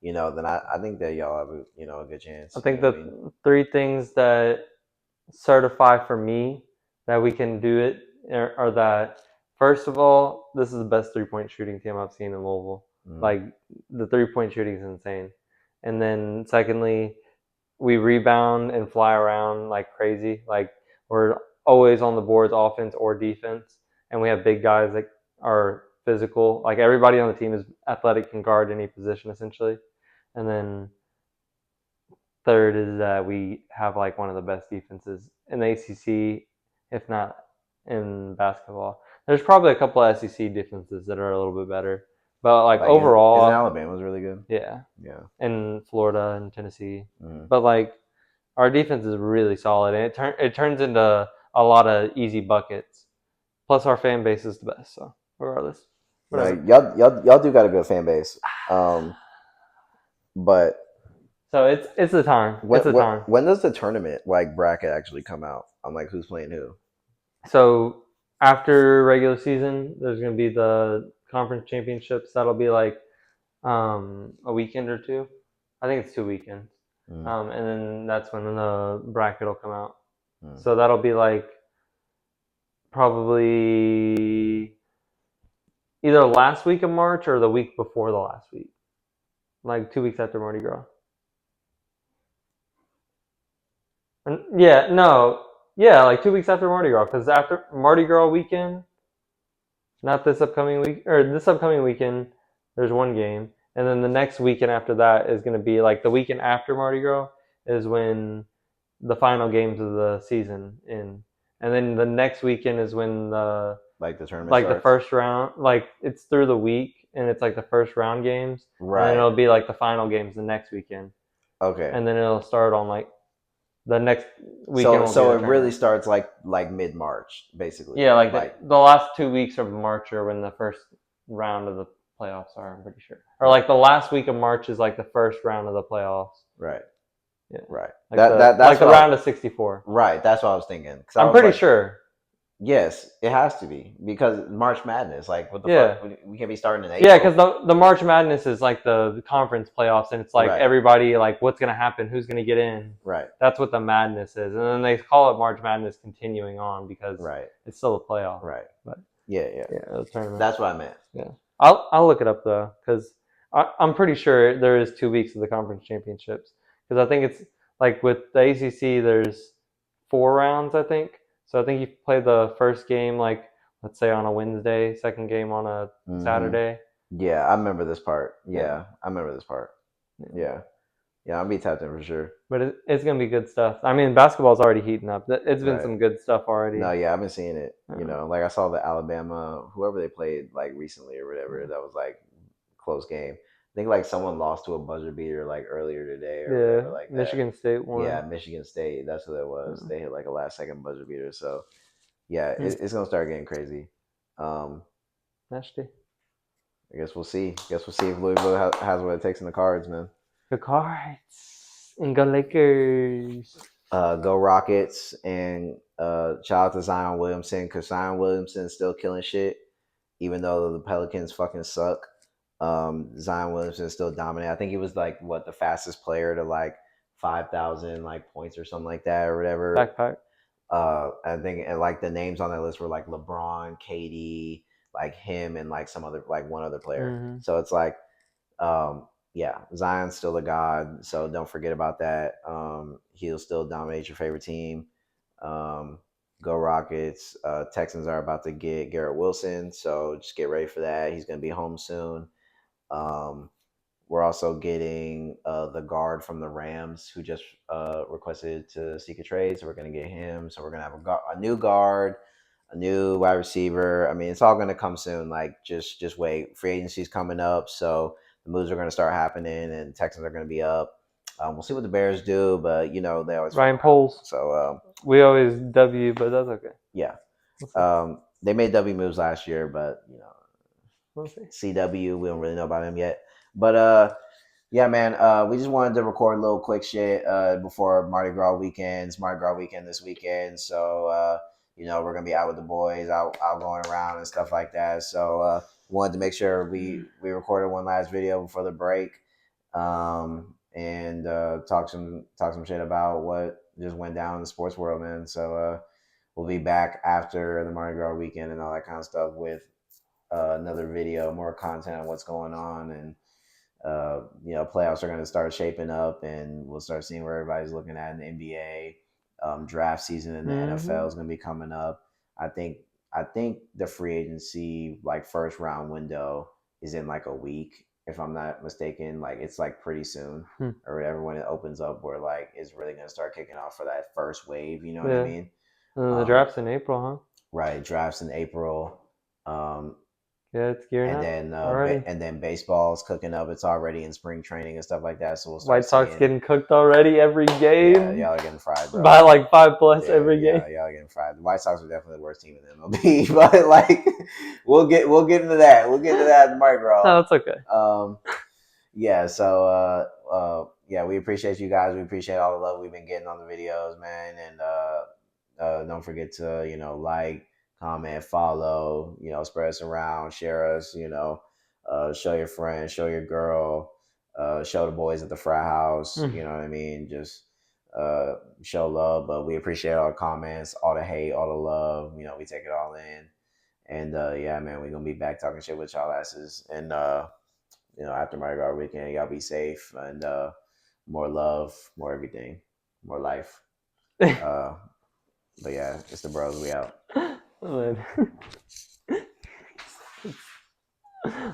then I think that y'all have a good I chance. You think know what I the mean? three things that certify for me that we can do it are that first of all, this is the best 3 point shooting team I've seen in Louisville. Mm. Like the 3 point shooting is insane. And then secondly, we rebound and fly around like crazy. Like we're always on the boards, offense or defense, and we have big guys that are physical. Like everybody on the team is athletic, can guard any position essentially. And then third is that we have like one of the best defenses in the ACC, if not in basketball. There's probably a couple of SEC defenses that are a little bit better, but like Like isn't overall, Alabama's really good? yeah, Yeah. in Florida and Tennessee. Mm. But like our defense is really solid, and it turns into a lot of easy buckets. Plus, our fan base is the best. So regardless, No, whatever. y'all do got a good fan base. But So it's the time. when It's the time. when does the tournament like bracket actually come out on like who's playing who? So after regular season, there's going to be the conference championships. That'll be like a weekend or two. I think it's 2 weekends. Mm. And then that's when the bracket will come out. Mm. So that'll be like probably either last week of March or the week before the last week, like 2 weeks after Mardi Gras. Yeah, no, yeah, like 2 weeks after Mardi Gras, because after Mardi Gras weekend, not this upcoming week or this upcoming weekend, there's one game, and then the next weekend after that is going to be like the weekend after Mardi Gras is when the final games of the season in, and then the next weekend is when Like the tournament like the starts. first round, like it's through the week and it's like the first round games, and then Right. it'll be like the final games the next weekend, Okay. and then it'll start on like the next weekend So will be the it really tournament. starts like mid March, basically. Yeah, like Like the last 2 weeks of March are when the first round of the playoffs are. I'm pretty sure, or right, like the last week of March is like the first round of the playoffs. right, Yeah, right. like That's the what round of 64. right. That's what I was thinking. Because I I'm was pretty like, sure. yes, it has to be because March Madness. Like, what the fuck? Yeah, We can't be starting in yeah, April. because the March Madness is like the conference playoffs, and it's like Right, everybody like what's gonna happen, who's gonna get in. right, That's what the madness is, and then they call it March Madness continuing on because right, it's still a playoff. right. But Yeah, yeah. yeah, the tournament. That's what I meant. Yeah, I'll look it up though because I'm pretty sure there is 2 weeks of the conference championships because I think it's like with the ACC there's 4 rounds I think. So I think you play the first game like let's say on a Wednesday, second game on a Hmm. Saturday. Yeah, I remember this part. Yeah, Yeah, I remember this part. yeah. Yeah, yeah. I'll be tapped in for sure. But it's gonna be good stuff. I mean, basketball's already heating up. It's been Right. some good stuff No, already. yeah, I've been seeing it. Uh, Like I saw the Alabama, whoever they played like recently or whatever, that was like close game. I think like someone lost to a buzzer beater like earlier today or yeah, whatever like that. Michigan State Yeah, won. Michigan State. That's what it was. Uh, They hit like a last second buzzer beater. So yeah, hmm, it's gonna start getting crazy. Um, nasty. I guess we'll see. Guess we'll see if Louisville has what it takes in the cards, man. The Cards and go Lakers. Go Rockets and shout out to Zion Williamson because Zion Williamson is still killing shit, even though the Pelicans fucking suck. Zion Williamson is still dominant. I think he was like what the fastest player to like 5,000 like points or something like that or whatever. Backpack. I think and like the names on that list were like LeBron, KD, like him, and like some other like one other player. Mm-hmm. So it's like yeah, Zion's still a god, so don't forget about that. He'll still dominate your favorite team. Um, go Rockets. Texans are about to get Garrett Wilson, so just get ready for that. He's going to be home soon. Um, we're also getting the guard from the Rams who just requested to seek a trade, so we're going to get him. So we're going to have a new guard, a new wide receiver. I mean, it's all going to come soon. Like just wait. Free agency's coming up, so the moves are going to start happening, and Texans are going to be up. We'll see what the Bears do, but they always fuck Ryan around. Poles. So We always W, but that's okay. yeah. They made W moves last year, but We'll see. CW, we don't really know about him yet. But yeah, man, we just wanted to record a little quick shit before Mardi Gras weekends. Mardi Gras weekend this weekend, so we're gonna be out with the boys, out going around and stuff like that. So wanted to make sure we recorded one last video before the break, and talk some shit about what just went down in the sports world, man. So we'll be back after the Mardi Gras weekend and all that kind of stuff with another video, more content on what's going on, and playoffs are going to start shaping up, and we'll start seeing where everybody's looking at in the NBA. Draft season in the NFL is going to be coming up. I think the free agency like first round window is in like a week, if I'm not mistaken. Like it's like pretty soon or whatever when it opens up, where like it's really going to start kicking off for that first wave. You know what I Yeah. mean? The draft's in April, huh? Right. Drafts in April. Um, Yeah, it's gearing and up then already. and then baseball's cooking up. It's already in spring training and stuff like that. So we'll start White Sox seeing. getting cooked already every game. Yeah, y'all are getting fried, bro. By like 5+ every game. Yeah, y'all are getting fried. The White Sox are definitely the worst team in the MLB, but like we'll get into that. We'll get into that in the micro. No, it's okay. Yeah. So yeah, we appreciate you guys. We appreciate all the love we've been getting on the videos, man. And don't forget to like, comment, follow, spread us around, share us, show your friends, show your girl, show the boys at the frat house. You know what I mean? Just show love. But we appreciate all the comments, all the hate, all the love. We take it all in. And yeah, man, we're gonna be back talking shit with y'all asses. And after Mardi Gras weekend, y'all be safe, and more love, more everything, more life. But yeah, it's the bros. We out.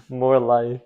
More life.